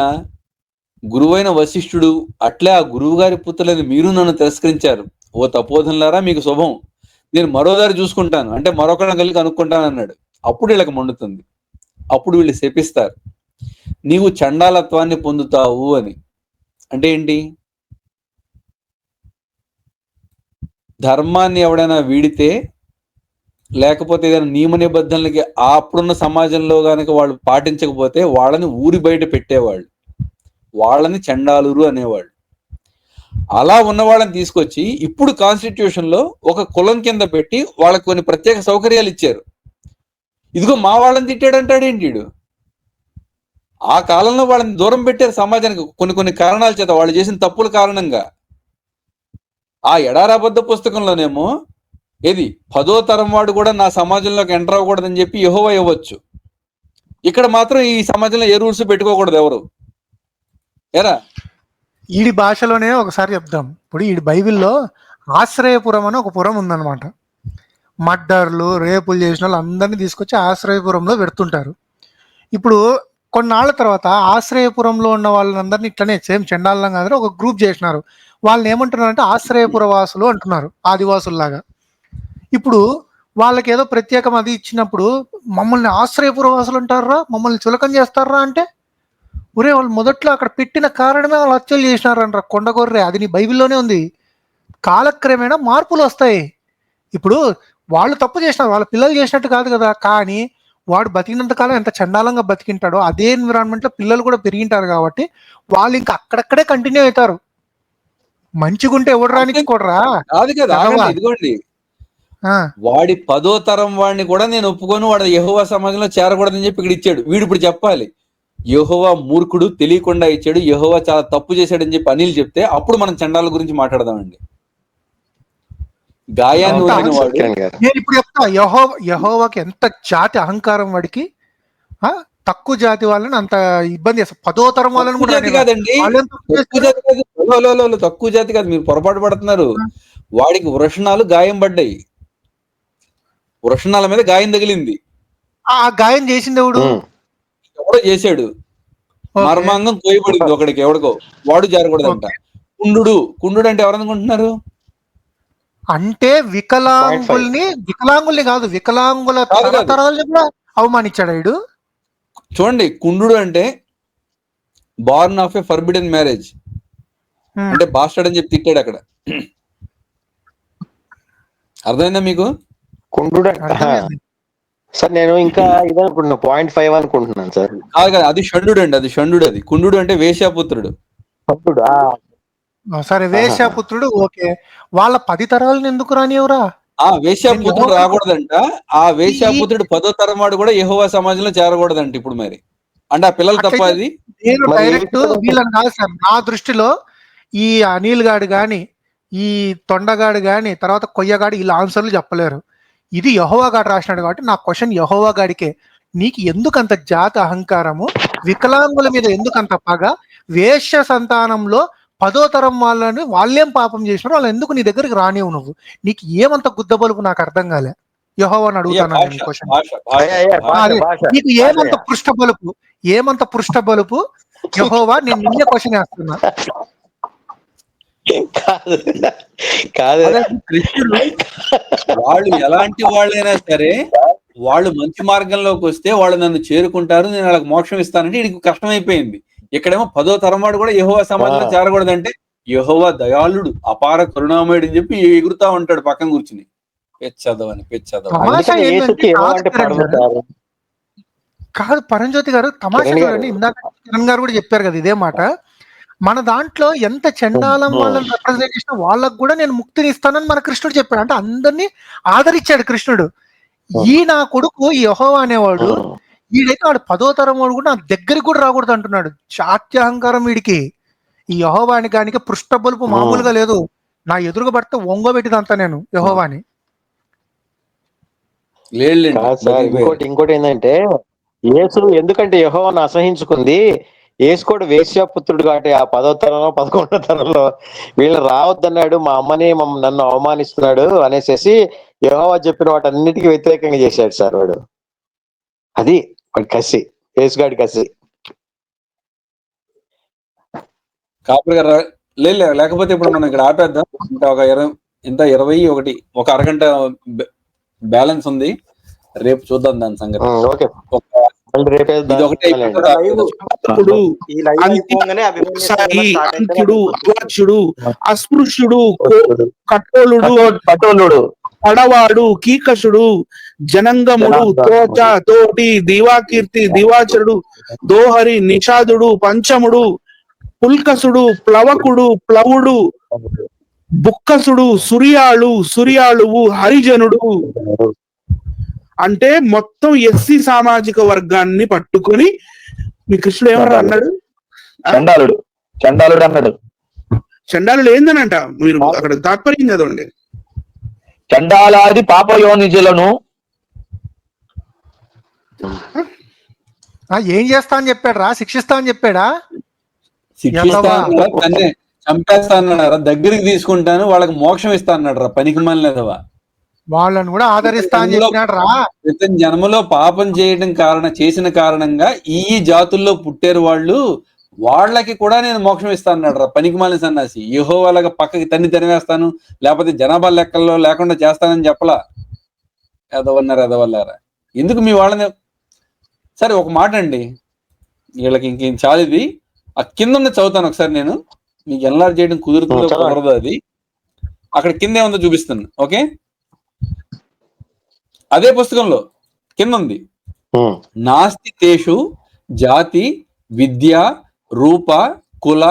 గురువైన వశిష్ఠుడు అట్లే ఆ గురువు గారి పుత్రులని మీరు నన్ను తిరస్కరించారు, ఓ తపోధనులారా మీకు శుభం, నేను మరోదారి చూసుకుంటాను అంటే మరొకరిని కలిగి కనుక్కుంటాను అన్నాడు. అప్పుడు వీళ్ళకి మండుతుంది. అప్పుడు వీళ్ళు శపిస్తారు, నీవు చండాలత్వాన్ని పొందుతావు అని. అంటే ఏంటి? ధర్మాన్ని ఎవడైనా వీడితే లేకపోతే ఏదైనా నియమ నిబంధనలకి అప్పుడున్న సమాజంలో కనుక వాళ్ళు పాటించకపోతే వాళ్ళని ఊరి బయట పెట్టేవాళ్ళు, వాళ్ళని చండాలురు అనేవాళ్ళు. అలా ఉన్న వాళ్ళని తీసుకొచ్చి ఇప్పుడు కాన్స్టిట్యూషన్ లో ఒక కులం కింద పెట్టి వాళ్ళకి కొన్ని ప్రత్యేక సౌకర్యాలు ఇచ్చారు. ఇదిగో మా వాళ్ళని తిట్టాడంటాడు ఏంటి? ఆ కాలంలో వాళ్ళని దూరం పెట్టారు సమాజానికి కొన్ని కారణాల చేత, వాళ్ళు చేసిన తప్పుల కారణంగా. ఆ ఎడారాబద్ధ పుస్తకంలోనేమో ఏది 10వ తరం వాడు కూడా నా సమాజంలోకి ఎంటర్ అవ్వకూడదని చెప్పి యెహోవా ఇవ్వచ్చు. ఇక్కడ మాత్రం ఈ సమాజంలో ఏ రూల్స్ పెట్టుకోకూడదు ఎవరు. ఎరా ఈడి భాషలోనే ఒకసారి చెప్దాం. ఇప్పుడు ఈ బైబిల్లో ఆశ్రయపురం అని ఒక పురం ఉందన్నమాట. మర్డర్లు రేపులు చేసిన వాళ్ళు అందరినీ తీసుకొచ్చి ఆశ్రయపురంలో పెడుతుంటారు. ఇప్పుడు కొన్నాళ్ళ తర్వాత ఆశ్రయపురంలో ఉన్న వాళ్ళందరినీ ఇట్లనే సేమ్ చండాలంగా కాదు ఒక గ్రూప్ చేసినారు. వాళ్ళని ఏమంటున్నారు అంటే ఆశ్రయపుర వాసులు అంటున్నారు, ఆదివాసుల్లాగా. ఇప్పుడు వాళ్ళకి ఏదో ప్రత్యేకం అది ఇచ్చినప్పుడు మమ్మల్ని ఆశ్రయపురవాసులు అంటారా, మమ్మల్ని చులకం చేస్తారా అంటే, ఒరే వాళ్ళు మొదట్లో అక్కడ పెట్టిన కారణమే వాళ్ళు హత్యలు చేసినారంటారా కొండగొర్రె. అది నీ బైబిల్లోనే ఉంది. కాలక్రమేణా మార్పులు వస్తాయి. ఇప్పుడు వాళ్ళు తప్పు చేసినారు, వాళ్ళ పిల్లలు చేసినట్టు కాదు కదా, కానీ వాడు బతికినంత కాలం ఎంత చండాలంగా బతికింటాడో అదే ఎన్విరాన్మెంట్ లో పిల్లలు కూడా పెరిగింటారు కాబట్టి వాళ్ళు ఇంకా అక్కడక్కడే కంటిన్యూ అవుతారు. మంచిగుంటే ఎవడు రానిచ్చుకోడరా. కాదు కదా, ఆగండి, ఇదిగోండి ఆ, వాడి 10వ తరం వాడిని కూడా నేను ఒప్పుకొని వాడు యెహోవా సమాజంలో చేరకూడదని చెప్పి ఇక్కడ ఇచ్చాడు. వీడు ఇప్పుడు చెప్పాలి యెహోవా మూర్ఖుడు, తెలియకుండా ఇచ్చాడు, యెహోవా చాలా తప్పు చేశాడని చెప్పి అనిల్ చెప్తే అప్పుడు మనం చండాల గురించి మాట్లాడదామండి. గాయాన్ని వదిలిన వాడు కిరణ్ గారు నేను ఇప్పుడు చెప్తా, యెహోవాకి ఎంత జాతి అహంకారం వాడికి. తక్కువ జాతి వాళ్ళని అంత ఇబ్బంది చేస్తారు. 10వ తరం వాళ్ళని తక్కువ కూడా జాతి కాదండి, వాళ్ళని తక్కువ తక్కువ చేస్తారు. జాతి కాదు, లో, లో, లో, తక్కువ జాతి కాదు, మీరు పొరపాటు పడుతున్నారు. వాడికి వృషణాలు గాయం పడ్డాయి, వృషణాల మీద గాయం తగిలింది, ఆ గాయం చేసింది ఎవడు? ఎవడో చేశాడు, ఓకే. మర్మాంగం కోయబడింది ఒకడికి ఎవడికో, వాడు జారకూడదంట. కుండు అంటే ఎవరనుకుంటున్నారు? అంటే వికలాంగుల్ని కాదు, వికలాంగుల కాదు. తరతరాలు కూడా అవమానించాడు వీడు. చూడండి, కుండు అంటే born of A forbidden marriage, అంటే బాస్టర్డ్ అని చెప్పి తిట్టాడు అక్కడ. అర్థమైందా మీకు? కుండు సార్ నేను ఇంకా ఇదనుకుంటున్నా 0.5 అనుకుంటున్నాను సార్. కాదు, అది షండు అండి, అది షండు. అది కుండు అంటే వేశ్యాపుత్రుడు. సరే, వేశ్యాపుత్రుడు ఓకే. వాళ్ళ 10 తరాలను ఎందుకు రానివరా? ఆ వేశ్యాపుత్రుడు రాకూడదంట. ఆ వేశ్యాపుత్రుడు 10వ తరం వాడు కూడా యెహోవా సమాజంలో చేరకూడదంట. ఇప్పుడు మరి అంటే ఆ పిల్లలు తప్ప అది. నేను డైరెక్ట్ వీళ్ళని కాదు సార్, నా దృష్టిలో ఈ అనిల్ గాడు గాని, ఈ తొండగాడు గాని, తర్వాత కొయ్యగాడు ఇలా ఆన్సర్లు చెప్పలేరు. ఇది యెహోవా గాడు రాసినాడు కాబట్టి నా క్వశ్చన్ యెహోవా గాడికే. నీకు ఎందుకంత జాతి అహంకారము? వికలాంగుల మీద ఎందుకంత పగ? వేశ్య సంతానంలో 10వ తరం వాళ్ళని వాళ్ళేం పాపం చేసినారు, వాళ్ళు ఎందుకు నీ దగ్గరికి రానివ్వు? నువ్వు నీకు ఏమంత గుద్దబలుపు నాకు అర్థం కాలే. యెహోవాని అడుగుతాను నేను క్వశ్చన్. నీకు ఏమంత పృష్ఠ బలుపు యెహోవా? నేను నిన్నే క్వశ్చన్ వేస్తున్నా. కాదు కృష్ణుడు వాళ్ళు ఎలాంటి వాళ్ళైనా సరే వాళ్ళు మంచి మార్గంలోకి వస్తే వాళ్ళు నన్ను చేరుకుంటారు, నేను వాళ్ళకి మోక్షం ఇస్తానంటే వీడికి కష్టమైపోయింది. ఇక్కడేమో 10వ తరం వాడు కూడా యెహోవా సమాజంలో చేరకూడదంటే యెహోవా దయాళుడు, అపార కరుణామయుడు అని చెప్పి ఎగురుతా ఉంటాడు పక్కన కూర్చుని. పెచ్చదవని కాదు పరంజ్యోతి గారు, తమాషా చూడండి. ఇందాక కిరణ్ గారు కూడా చెప్పారు కదా ఇదే మాట. మన దాంట్లో ఎంత చండాలం వాళ్ళని రిప్రజెంట్ చేసిన వాళ్ళకు కూడా నేను ముక్తిని ఇస్తానని మన కృష్ణుడు చెప్పాడు. అంటే అందరినీ ఆదరించాడు కృష్ణుడు. ఈ నా కొడుకు యెహోవా అనేవాడు, వీడైతే వాడు 10వ తరం వాడు కూడా నా దగ్గరికి కూడా రాకూడదు అంటున్నాడు. చాత్యహంకారం వీడికి. ఈ యెహోవాని గానికి పృష్ఠ బలుపు మామూలుగా లేదు. నా ఎదురుగా పడితే ఒంగోబెట్టిదంతా నేను యెహోవాని. ఇంకోటి ఏంటంటే యేసు ఎందుకంటే యెహోవాను అసహించుకుంది, యేసు కూడా వేశ్యాపుత్రుడు కాబట్టి ఆ 10వ తరంలో 11వ తరంలో వీళ్ళు రావద్దన్నాడు, మా అమ్మని నన్ను అవమానిస్తున్నాడు అనేసి యెహోవా చెప్పిన వాటి అన్నిటికీ వ్యతిరేకంగా చేశాడు సార్ వాడు. అది కసి, యేసుగాడి కసి. కాపురి గారు లేకపోతే ఇప్పుడు మనం ఇక్కడ ఆపేద్దాం. ఇంకా ఒక 21 ఒక అరగంట బ్యాలెన్స్ ఉంది, రేపు చూద్దాం దాని సంగతి. అవాచ్యుడు, అస్పృశ్యుడు, కఠోలుడు, పడవాడు, కీకసుడు, జనంగముడు, తోచ, తోటి, దివాకీర్తి, దివాచరుడు, దోహరి, నిషాదుడు, పంచముడు, పుల్కసుడు, ప్లవకుడు, ప్లవుడు, బుక్కసుడు, సురియాళువు, హరిజనుడు. అంటే మొత్తం ఎస్సీ సామాజిక వర్గాన్ని పట్టుకొని మీ కృష్ణుడు ఏమన్నా అన్నాడు? చండాలుడు అన్నాడు. చండాలుడు ఏందనంట? మీరు అక్కడ తాత్పర్యం చదవండి. చండాలాది పాపయోనిజులను ఏం చేస్తా అని చెప్పాడు రా? శిక్షిస్తా అని చెప్పాడా? చంపేస్తా అన్నాడు, దగ్గరికి తీసుకుంటాను, వాళ్ళకి మోక్షం ఇస్తా అన్నాడు రా, పనికి మాలినదవా. వాళ్ళని కూడా ఆదరిస్తా అని చెప్పినాడు రా. క్రితం జన్మలో పాపం చేసిన కారణంగా ఈ జాతుల్లో పుట్టారు వాళ్ళు, వాళ్ళకి కూడా నేను మోక్షం ఇస్తా అన్నాడు రా, పనికి మాలిన సన్నాసి. యెహోవాలాగా పక్కకి తరివేస్తాను, లేకపోతే జనాభా లెక్కల్లో లేకుండా చేస్తానని చెప్పలా. ఎదవల్లారా ఎందుకు మీ వాళ్ళని. సరే ఒక మాట అండి, వీళ్ళకి ఇంకేం చాలు ఇది. ఆ కింద ఉన్న చదువుతాను ఒకసారి, నేను మీకు ఎన్లార్జ్ చేయడం కుదురుతుందో కుదరదు అది. అక్కడ కింద ఏముందో చూపిస్తాను. ఓకే, అదే పుస్తకంలో కింద ఉంది, నాస్తి తేషు జాతి విద్య రూప కుల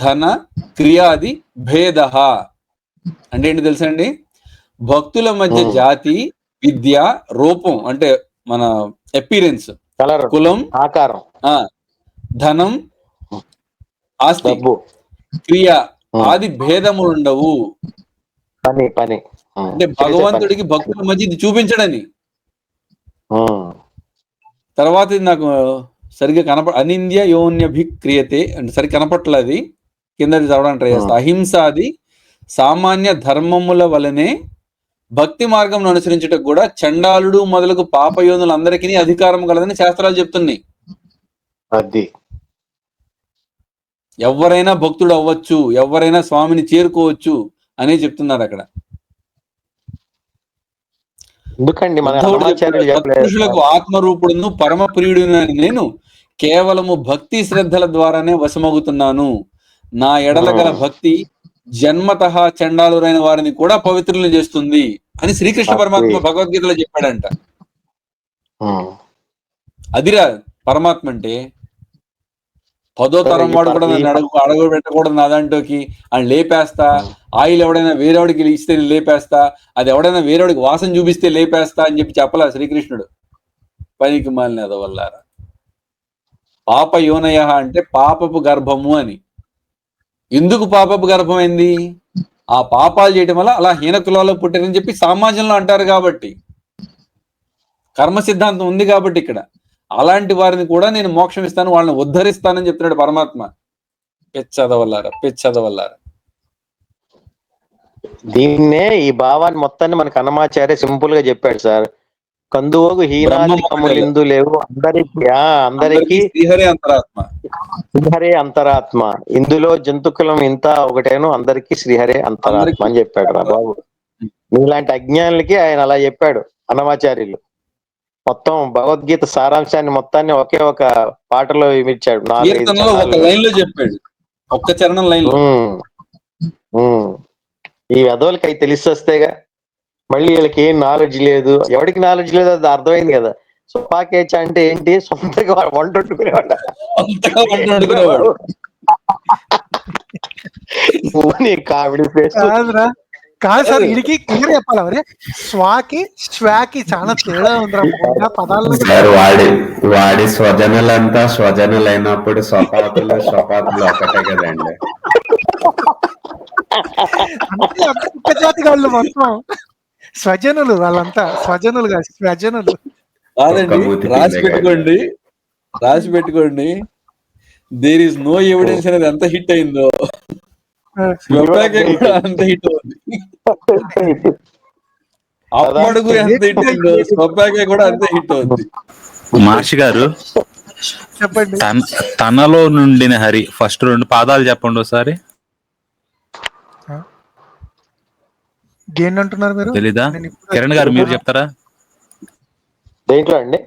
ధన క్రియాది భేద. అంటే ఏంటి తెలుసా అండి? భక్తుల మధ్య జాతి విద్య రూపం అంటే మన అపీరెన్స్, కులం ఆకారం, ధనం ఆస్తి క్రియ ఆది భేదములు ఉండవు. పని అంటే భగవంతుడికి భక్తుల మధ్య ఇది చూపించడని. తర్వాత ఇది నాకు సరిగ్గా అనింద్య యోన్యభిక్రియతే అంటే సరిగ్గా కనపట్లేదు, కిందది చదవడానికి ట్రై చేస్తా. అహింసాది సామాన్య ధర్మముల వలనే భక్తి మార్గంలో అనుసరించటకు కూడా చండాలుడు మొదలగు పాపయోనులందరికీ అధికారం కలదని శాస్త్రాలు చెప్తున్నాయి. అది ఎవరైనా భక్తుడు అవ్వచ్చు, ఎవరైనా స్వామిని చేరుకోవచ్చు అనే చెప్తున్నారు అక్కడ. ఎందుకండి పురుషులకు ఆత్మరూపుడును పరమ ప్రియుడును నేను కేవలము భక్తి శ్రద్ధల ద్వారానే వశమగుతున్నాను. నా ఎడల గల భక్తి జన్మతః చండాలురైన వారిని కూడా పవిత్రులు చేస్తుంది అని శ్రీకృష్ణ పరమాత్మ భగవద్గీతలో చెప్పాడంట. అదిరా పరమాత్మ అంటే. 10వ తరం వాడు కూడా నన్ను అడుగు పెట్టకూడదు నా దాంట్లోకి, అని లేపేస్తా. ఆయిల్ ఎవడైనా వేరేవాడికి ఇస్తే లేపేస్తా, అది ఎవడైనా వేరేవాడికి వాసన చూపిస్తే లేపేస్తా అని చెప్పలా శ్రీకృష్ణుడు. పనికి మాలిన అదవల్లారా. పాప యోనయ అంటే పాపపు గర్భము అని. ఎందుకు పాపపు గర్భమైంది? ఆ పాపాలు చేయటం వల్ల అలా హీన కులాల్లో పుట్టారని చెప్పి సమాజంలో అంటారు కాబట్టి, కర్మ సిద్ధాంతం ఉంది కాబట్టి ఇక్కడ. అలాంటి వారిని కూడా నేను మోక్షం ఇస్తాను, వాళ్ళని ఉద్ధరిస్తానని చెప్తున్నాడు పరమాత్మ. పెచ్చదవల్లారా. దీన్నే ఈ భావాన్ని మొత్తాన్ని మనకు అన్నమాచార్య సింపుల్ గా చెప్పాడు సార్. కందువోగు హీనాలిందు లేవు అందరికీ శ్రీహరే అంతరాత్మ, ఇందులో జంతుకులం ఇంత ఒకటేను అందరికీ శ్రీహరే అంతరాత్మ అని చెప్పాడు రా బాబు. నీలాంటి అజ్ఞానులకి ఆయన అలా చెప్పాడు అన్నమాచార్యులు. మొత్తం భగవద్గీత సారాంశాన్ని మొత్తాన్ని ఒకే ఒక పాటలో ఇచ్చాడు. ఈ వెధవులకి అవి తెలిసి వస్తేగా, మళ్ళీ వీళ్ళకి ఏం నాలెడ్జ్ లేదు. ఎవరికి నాలెడ్జ్ లేదు అది అర్థమైంది కదా. సుపాకేచ అంటే ఏంటి? సొంతగా వంట వండుకునేవాడు. కామెడీ ఫేస్ కాదు సార్, వీడికి క్లియర్ చెప్పాలి. మరి స్వాకి శ్వాకి చాలా తేడా ఉందిరా పదాలు. వాడి స్వజనులంతా స్వజనులైనప్పుడు స్వపాతులు ఒకటే కదండి. జాతి వాళ్ళు మొత్తం స్వజనులు, వాళ్ళంతా స్వజనులు కాదు స్వజనులు. రాసి పెట్టుకోండి. దేర్ ఇస్ నో ఎవిడెన్స్ అనేది ఎంత హిట్ అయిందో అంత హిట్ అవుతుంది. అప్పడుగు ఎంత హిట్ అయిందో స్వపాకే కూడా అంతే హిట్ అవుతుంది. మహర్షి గారు చెప్పండి. తనలో నుండిన హరి ఫస్ట్ 2 పాదాలు చెప్పండి ఒకసారి. అంటున్నారు మీరు తెలీదా? కిరణ్ గారు మీరు చెప్తారా? దేంట్లో అండి?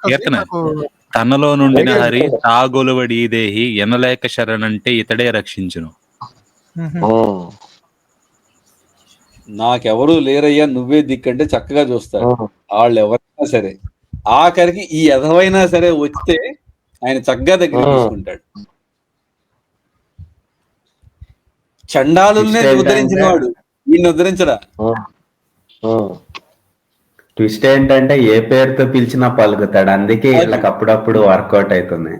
కీర్తన. తనలో నుండిన హరి తాగొలువడి దేహి ఎనలేక శరణంటే ఇతడే రక్షించును. నాకెవరు లేరయ్యా నువ్వే దిక్కంటే చక్కగా చూస్తాడు. వాళ్ళు ఎవరైనా సరే ఆఖరికి ఈ ఎదవైనా సరే వస్తే ఆయన చక్కగా దగ్గర తీసుకుంటాడు. చండాలుల్నే ఉద్ధరించిన వాడు వీడిని ఉద్ధరించడా? ట్విస్ట్ ఏంటంటే ఏ పేరుతో పిలిచినా పలుకుతాడు, అందుకే వీళ్ళకి అప్పుడప్పుడు వర్కౌట్ అవుతుంది.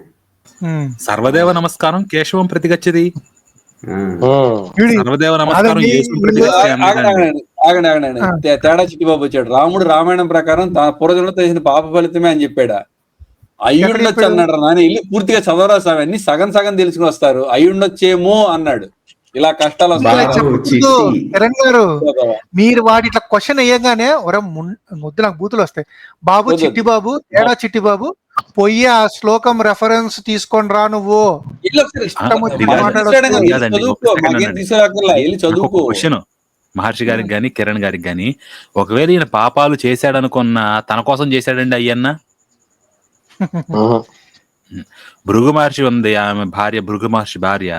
సర్వదేవ నమస్కారం కేశవం ప్రతిగచ్చది. సర్వదేవ నమస్కారం తేడా చిట్టిబాబు వచ్చాడు. రాముడు రామాయణం ప్రకారం తన పూర్వజన్మలో చేసిన పాప ఫలితమే అని చెప్పాడా? అయ్యుండొచ్చు అన్నాడు. నాని ఇల్లు పూర్తిగా చదవరా స్వామి, అన్ని సగం సగం తెలుసుకుని వస్తారు. అయ్యుండొచ్చేమో అన్నాడు. ఇలా కష్టాలు కిరణ్ గారు, మీరు వాడి ఇట్లా క్వశ్చన్ వేయగానే ముద్దు నాకు బూతులు వస్తాయి. బాబు చిట్టి బాబు, తేడా చిట్టి బాబు, పొయ్యి ఆ శ్లోకం రెఫరెన్స్ తీసుకొని రా నువ్వు. చదువుకో. మహర్షి గారికి గాని కిరణ్ గారికి గాని, ఒకవేళ ఈయన పాపాలు చేశాడనుకున్న తన కోసం చేశాడండి అయ్యన్న? భృగు మహర్షి ఉంది, ఆమె భార్య, భృగు మహర్షి భార్య,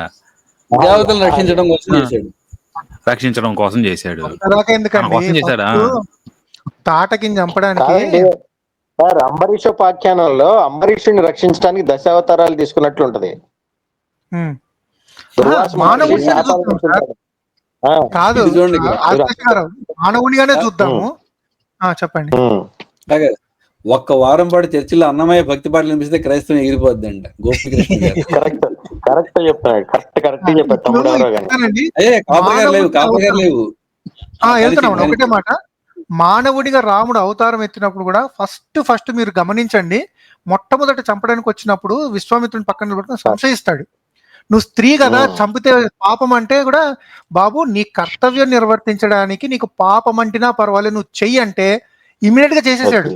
దేవతలను రక్షించడం కోసం చేశాడు. రక్షించడం కోసం చేశాడు. అంతదాకా తన ఎందుకండి? కోసం చేశాడా? తాటకిని చంపడానికి కాదండి సార్, అంబరీషోపాఖ్యానంలో అంబరీషుని రక్షించడానికి దశావతారాలు తీసుకున్నట్లు ఉంటది. ఉమ్. దుర్వాస మానవుడిని మహర్షి శాపాలు చూద్దాం సార్. తీసుకుంటాడు. ఆ, కాదు ఇది చూడండి ఇక్కడ. ఆకాశ్ గారు, మానవుడిగానే చూద్దాము. చెప్పండి. అలాగే ఒక్క వారం పాటు చర్చిలో అన్నమయ్య భక్తి పాటలు వినిపిస్తే క్రైస్తవం ఎగిరిపోద్దంట గోపికృష్ణ గారు. కరెక్ట్ చెప్తాడు. కరెక్ట్ చెప్పాడు తమ్ముడు ఎవరో కానీ. చెప్తానండి. అయ్యే కాపర్ గారు లేవు, కాపర్ గారు లేవు. వెళ్తున్నాం ఒకటే మాట. మానవుడిగా రాముడు అవతారం ఎత్తినప్పుడు కూడా ఫస్ట్ మీరు గమనించండి, మొట్టమొదట చంపడానికి వచ్చినప్పుడు విశ్వామిత్రుని పక్కన నిలబడుకుని సంశయిస్తాడు. నువ్వు స్త్రీ కదా, చంపితే పాపం అంటే కూడా, బాబు నీ కర్తవ్యం నిర్వర్తించడానికి నీకు పాపం అంటినా పర్వాలేదు, నువ్వు చెయ్యి అంటే ఇమీడియట్ గా చేసేసాడు.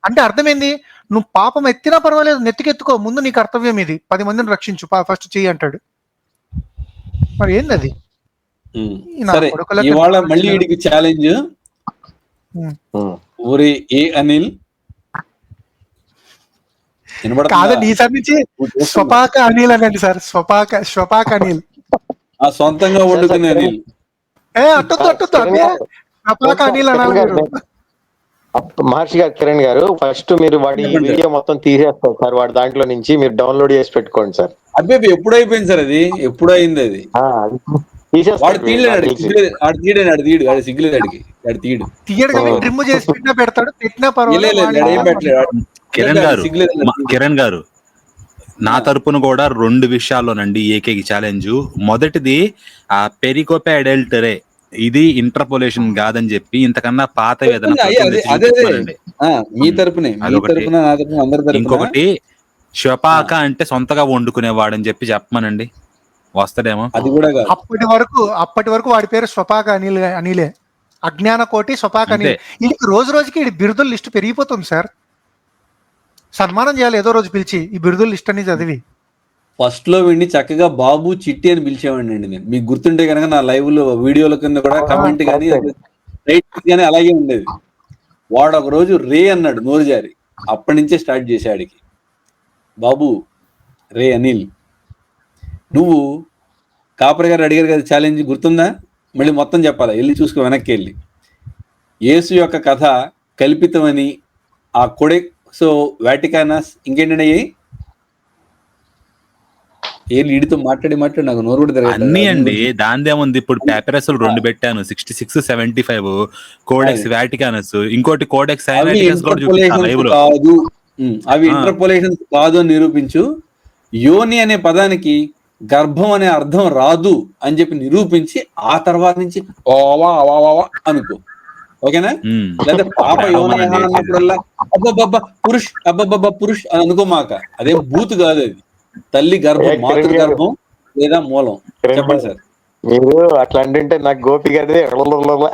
అంటే అర్థమైంది, నువ్వు పాపం ఎత్తినా పర్వాలేదు, నెత్తికెత్తుకో, ముందు నీ కర్తవ్యం ఇది, 10 మందిని రక్షించు, ఫస్ట్ చెయ్యి అంటాడు. మరి ఏంది అది? సరే, ఇవాళ మళ్ళీ వీడికి ఛాలెంజ్. ఊరి ఏ అనిల్ కాదండి, ఈసారి నుంచి స్వపాక అనిల్ అనండి సార్. స్వపాక అనిల్, సొంతంగా వండుకునే అనిల్. స్వపాక అనిల్ అనాలి. మహర్షి గారు, కిరణ్ గారు, ఫస్ట్ మీరు వాడి వీడియో మొత్తం తీసేస్తారు సార్. వాడి దాంట్లో నుంచి మీరు డౌన్లోడ్ చేసి పెట్టుకోండి సార్. అబ్బాయి ఎప్పుడు అయిపోయింది సార్? అది ఎప్పుడు అయింది? అది వాడు తీయలేడు, సిగ్గులేదు అడిగి, వాడు తీయడు. తీయడు కానీ ట్రిమ్ చేసి పెట్టినా పెడతాడు, పెట్టినా పర్వాలేదు. కిరణ్ గారు, నా తరపున కూడా 2 విషయాల్లోనండి ఏకైక ఛాలెంజ్. మొదటిది ఆ పెరికోపే అడల్టరే, ఇది ఇంటర్పోలేషన్ కాదని చెప్పి ఇంతకన్నా పాత ఇంకొకటి శ్వపాక అంటే సొంతగా వండుకునేవాడని చెప్పి చెప్పమనండి, వస్తాడేమో. అది కూడా అప్పటి వరకు వాడి పేరు స్వపాక అనిలే. అజ్ఞాన కోటి స్వపాక అనిల్. ఇది రోజు రోజుకి ఈ బిరుదుల లిస్టు పెరిగిపోతుంది సార్. సన్మానం చేయాలి ఏదో రోజు పిలిచి, ఈ బిరుదుల లిస్ట్ అని చదివి. ఫస్ట్ లో వీడిని చక్కగా బాబు చిట్టి అని పిలిచేవాడిని అండి నేను. మీకు గుర్తుంటే కనుక నా లైవ్ లో వీడియోల కింద కూడా కమెంట్ కానీ రైట్ కానీ అలాగే ఉండేది. వాడు ఒక రోజు రే అన్నాడు నోరు జారి, అప్పటి నుంచే స్టార్ట్ చేశాడికి. బాబు రే అనిల్, నువ్వు కాపర్ గారు అడిగారు కదా ఛాలెంజ్, గుర్తుందా? మళ్ళీ మొత్తం చెప్పాలా, వెళ్ళి చూసుకో వెనక్కి వెళ్ళి. యేసు యొక్క కథ కల్పితమని ఆ కొడెక్సో వాటికానస్ ఇంకేంటంటే వీడితో మాట్లాడి నాకు నోరు కూడా తిరగదు అన్ని అండి. దాందేముంది, ఇప్పుడు పేపరస్ 2 పెట్టాను, 66, 75, కోడెక్స్ వాటికానస్, ఇంకోటి కోడెక్స్ కాదు. అవి ఇంటర్పోలేషన్స్ కాదు అని నిరూపించు. యోని అనే పదానికి గర్భం అనే అర్థం రాదు అని చెప్పి నిరూపించి ఆ తర్వాత నుంచి అనుకో, ఓకేనా? లేదా పాప యోని అన్నప్పుడల్లా అబ్బబ్బబ్బా పురుష్, అబ్బబ్బబ్బా పురుష్ అని అనుకోమాక. అదే బూత్ కాదు, అది తల్లి గర్భం, మాతృ గర్భం లేదా మూలం. చెప్పండి సార్. మీరు అట్లా అంటే నాకు గోపి గారి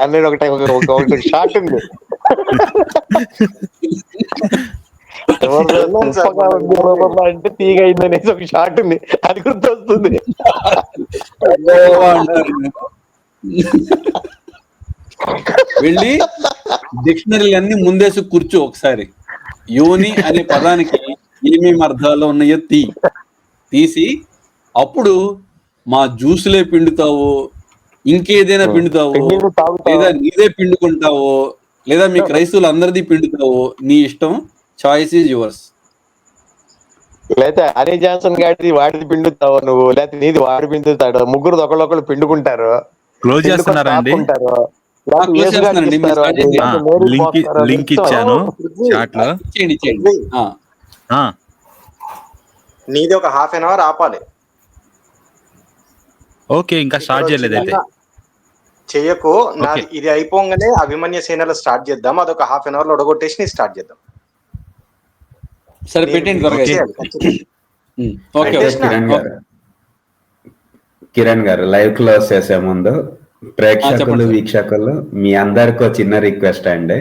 అనేది ఒకటి షార్ట్ ఉంది. అంటే తీగ అయిందనేసి ఒక షార్ట్ ఉంది, అది గుర్తొస్తుంది. వెళ్ళి డిక్షనరీలు అన్ని ముందేసి కూర్చో ఒకసారి. యోని అనే పదానికి ఏమేమి అర్థాలు ఉన్నాయో తీసి అప్పుడు మా జ్యూసులే పిండుతావో, ఇంకేదైనా పిండుతావో, లేదా నీదే పిండుకుంటావో, లేదా మీ క్రైస్తవులు అందరిది పిండుతావో, నీ ఇష్టం. Choice is yours. లేకపోతే హనీ జాన్సన్ గాడిది వాడిది పిండుతావు నువ్వు, లేకపోతే నీది వాడి పిండుతాడు, ముగ్గురు ఒకళ్ళు పిండుకుంటారు. క్లోజ్ చేస్తున్నారా అండి? లింక్ ఇచ్చాను చాట్ లో. నీది ఒక ½ an hour ఆపాలి. ఓకే, ఇంకా స్టార్ట్ చేయలేదు అయితే చెయ్యకు. నాది ఇది అయిపోగానే అభిమన్య సేనలో స్టార్ట్ చేద్దాం. అదొక ½ an hour లో ఒడగొట్టేసి స్టార్ట్ చేద్దాం. సరే పెట్టండి. కిరణ్ గారు, లైవ్ క్లోజ్ చేసే ముందు ప్రేక్షకులు, వీక్షకులు, మీ అందరికి చిన్న రిక్వెస్ట్ అండి.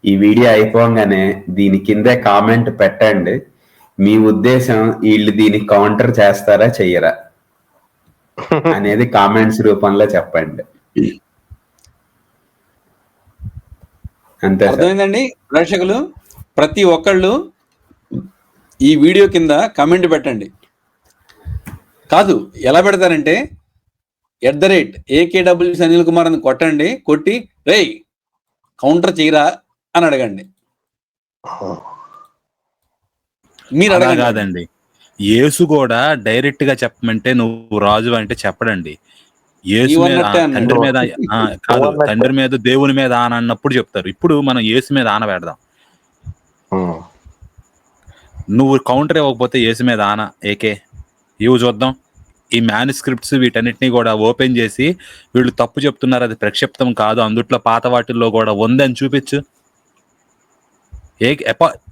ఈ వీడియో అయిపోగానే దీని కిందే కామెంట్ పెట్టండి. మీ ఉద్దేశం వీళ్ళు దీనికి కౌంటర్ చేస్తారా చెయ్యరా అనేది కామెంట్స్ రూపంలో చెప్పండి. అంతే సార్. అర్థమైందండి ప్రేక్షకులు? ప్రతి ఒక్కళ్ళు ఈ వీడియో కింద కమెంట్ పెట్టండి. కాదు, ఎలా పెడతారంటే @AKW అనిల్ కుమార్ అని కొట్టండి, కొట్టి రేయ్ కౌంటర్ చేయరా అని అడగండి. మీరు అలా అడగండి. కాదండి, యేసు కూడా డైరెక్ట్ గా చెప్పమంటే నువ్వు రాజు అంటే చెప్పడండి. యేసు మీద నీవన్నట్టే అన్నాడు. తండ్రి మీద కాదు, తండ్రి మీద దేవుని మీద ఆన అన్నప్పుడు చెప్తారు. ఇప్పుడు మనం యేసు మీద ఆన పెడదాం. నువ్వు కౌంటర్ ఇవ్వకపోతే యేసు మీద ఆన ఏకే ఇవి చూద్దాం. ఈ మ్యానుస్క్రిప్ట్స్ వీటన్నిటిని కూడా ఓపెన్ చేసి వీళ్ళు తప్పు చెప్తున్నారు, అది ప్రక్షిప్తం కాదు, అందుట్లో పాత వాటిల్లో కూడా ఉందని చూపించు.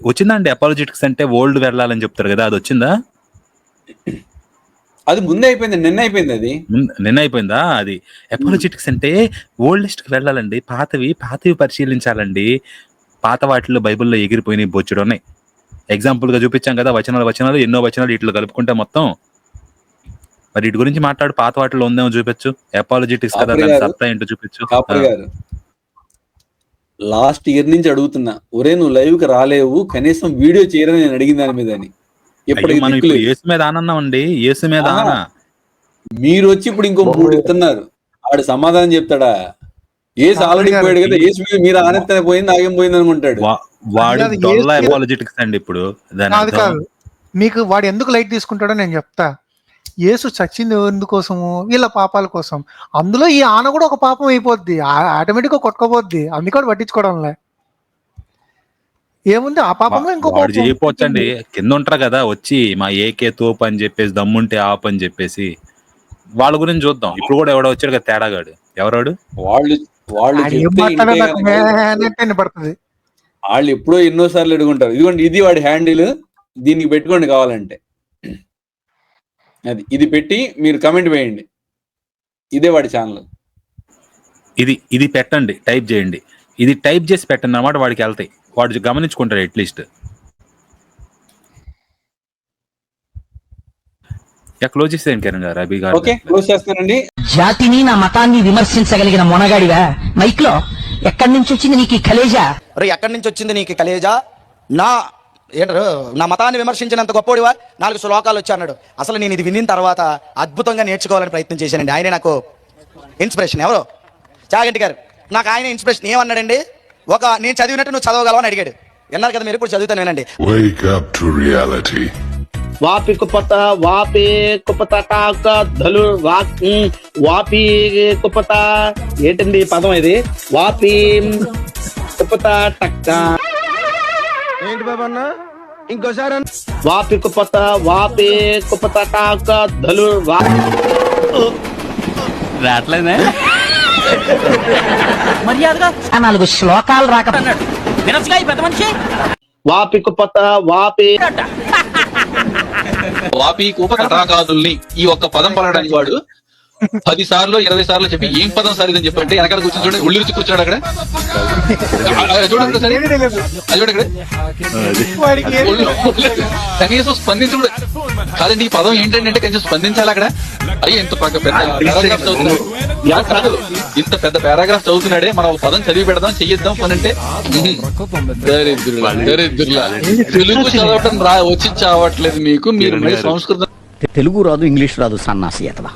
వచ్చిందండి అపాలజెటిక్స్ అంటే ఓల్డ్ వెళ్ళాలని చెప్తారు కదా, అది వచ్చిందా? అది ముందే అయిపోయింది, నిన్న అయిపోయింది. అది నిన్న అయిపోయిందా? అది అపాలజెటిక్స్ అంటే ఓల్డెస్ట్ కి వెళ్ళాలండి, పాతవి పరిశీలించాలండి. పాత వాటిల్లో బైబిల్లో ఎగిరిపోయినాయి బొచ్చుడు ఉన్నాయి. ఎగ్జాంపుల్ గా చూపించాం కదా, వచనాలు ఎన్నో వచనాలు ఇట్లా కలుపుకుంటే మొత్తం. మరి వీటి గురించి మాట్లాడు, పాత వాటిలో ఉందేమో చూపించు. అపాలజెటిక్స్ కదా, దాని సత్తా ఏంటో చూపించు. కాపరి గారు లాస్ట్ ఇయర్ నుంచి అడుగుతున్నా, ఒరే నువ్వు లైవ్ కి రాలేవు, కనీసం వీడియో చేయరని నేను అడిగిన దాని మీద అని. మనం ఇప్పుడు యేసు మీద ఆనందండి, యేసు మీద ఆన. మీరు వచ్చి ఇప్పుడు ఇంకో 3 ఇస్తున్నారు, ఆడు సమాధానం చెప్తాడా? ఏసు ఆల్రెడీ పోయాడు కదా, ఏసు మీద మీరు ఆనందం పోయింది, ఆగం పోయింది అనుకుంటాడు. వాడు డొల్ల అపాలజెటిక్స్ అండి. ఇప్పుడు కాదు, మీకు వాడు ఎందుకు లైట్ తీసుకుంటాడో నేను చెప్తా. యేసు చచ్చింది ఎందుకోసము? వీళ్ళ పాపాల కోసం. అందులో ఈ ఆన కూడా ఒక పాపం అయిపోద్ది, ఆటోమేటిక్ గా కొట్టుకోపోద్ది. అందుకే పట్టించుకోవడంలే ఏముంది ఆ పాపంలో ఇంకో వాడు చేయకపోవచ్చండి. కింద ఉంటారు కదా వచ్చి మా ఏకే తోపు అని చెప్పేసి, దమ్ముంటే ఆప్ అని చెప్పేసి, వాళ్ళ గురించి చూద్దాం. ఇప్పుడు కూడా ఎవడో వచ్చాడు కదా తేడాగాడు, ఎవరాడు? వాళ్ళు పడుతుంది. వాళ్ళు ఎప్పుడో ఎన్నోసార్లు అడుగుంటారు, ఇదిగోండి ఇది వాడి హ్యాండిల్, దీనికి పెట్టుకోండి కావాలంటే. ఇది పెట్టి మీరు కమెంట్ వేయండి, ఇదే వాడి ఛానల్. ఇది పెట్టండి, టైప్ చేయండి, ఇది టైప్ చేసి పెట్టండి అన్నమాట. వాడికి వెళ్తాయి, వాడు గమనించుకుంటాడు అట్లీస్ట్. క్లోజ్ చేసేయండి కిరణ్ గారు, అభి గారు. ఓకే, క్లోజ్ చేస్తానండి. జాతిని నా మతాన్ని విమర్శించగలిగిన మొనగాడివా మైక్ లో? ఎక్కడి నుంచి వచ్చింది నీకు ఈ కలేజా? ఎక్కడి నుంచి వచ్చింది నీకు కలేజా? నా మతాన్ని విమర్శించినంత గొప్పోడివా? 4 శ్లోకాలు వచ్చి అన్నాడు. అసలు నేను ఇది విన్న తర్వాత అద్భుతంగా నేర్చుకోవాలని ప్రయత్నం చేశానండి. ఆయనే నాకు ఇన్స్పిరేషన్. ఎవరో చాగంటి గారు నాకు ఆయన ఇన్స్పిరేషన్. ఏమన్నాడండి? నేను చదివినట్టు నువ్వు చదవగలవని అడిగాడు. విన్నారు కదా మీరు, ఇప్పుడు చదువుతాను వినండి. వాపి కుపత వాపి కుపత టాక ధలు వాపి కుపత ఏంటండి పదం ఇది? వాపి కుపత టక్క ఏంటి బాబా అన్న? ఇంకోసారి వాపి కుపత టాక ధలు రాట్లేదే మర్యాదగా 4 శ్లోకాలు రాకపోన్నాడు. వినసుగా ఈ పెద్ద మనిషి. వాపి కుపత వాపి కూప కటాకాదుల్ని ఈ ఒక్క పదం పలకడానికి వాడు 10 సార్లు 20 సార్లు చెప్పి ఏం పదం సార్ ఇదని చెప్పంటే వెనకాల కూర్చొని చూడండి, ఉల్లి రుచి కూర్చోడు అక్కడ. చూడండి సరే, అది చూడండి కనీసం స్పందించడు కాదండి. ఈ పదం ఏంటంటే కొంచెం స్పందించాలి అక్కడ. అయ్యి ఇంత పెద్ద పారాగ్రాఫ్ చదువుతున్నాడు, ఇంత పెద్ద పారాగ్రాఫ్ చదువుతున్నాడే, మనం ఒక పదం చదివి పెడదాం చెయ్యిద్దాం పని అంటే దరిద్రులా తెలుగు చదవటం వచ్చి చావట్లేదు మీకు. మీరు సంస్కృతం తెలుగు రాదు, ఇంగ్లీష్ రాదు, సన్నాసి ఎతవా.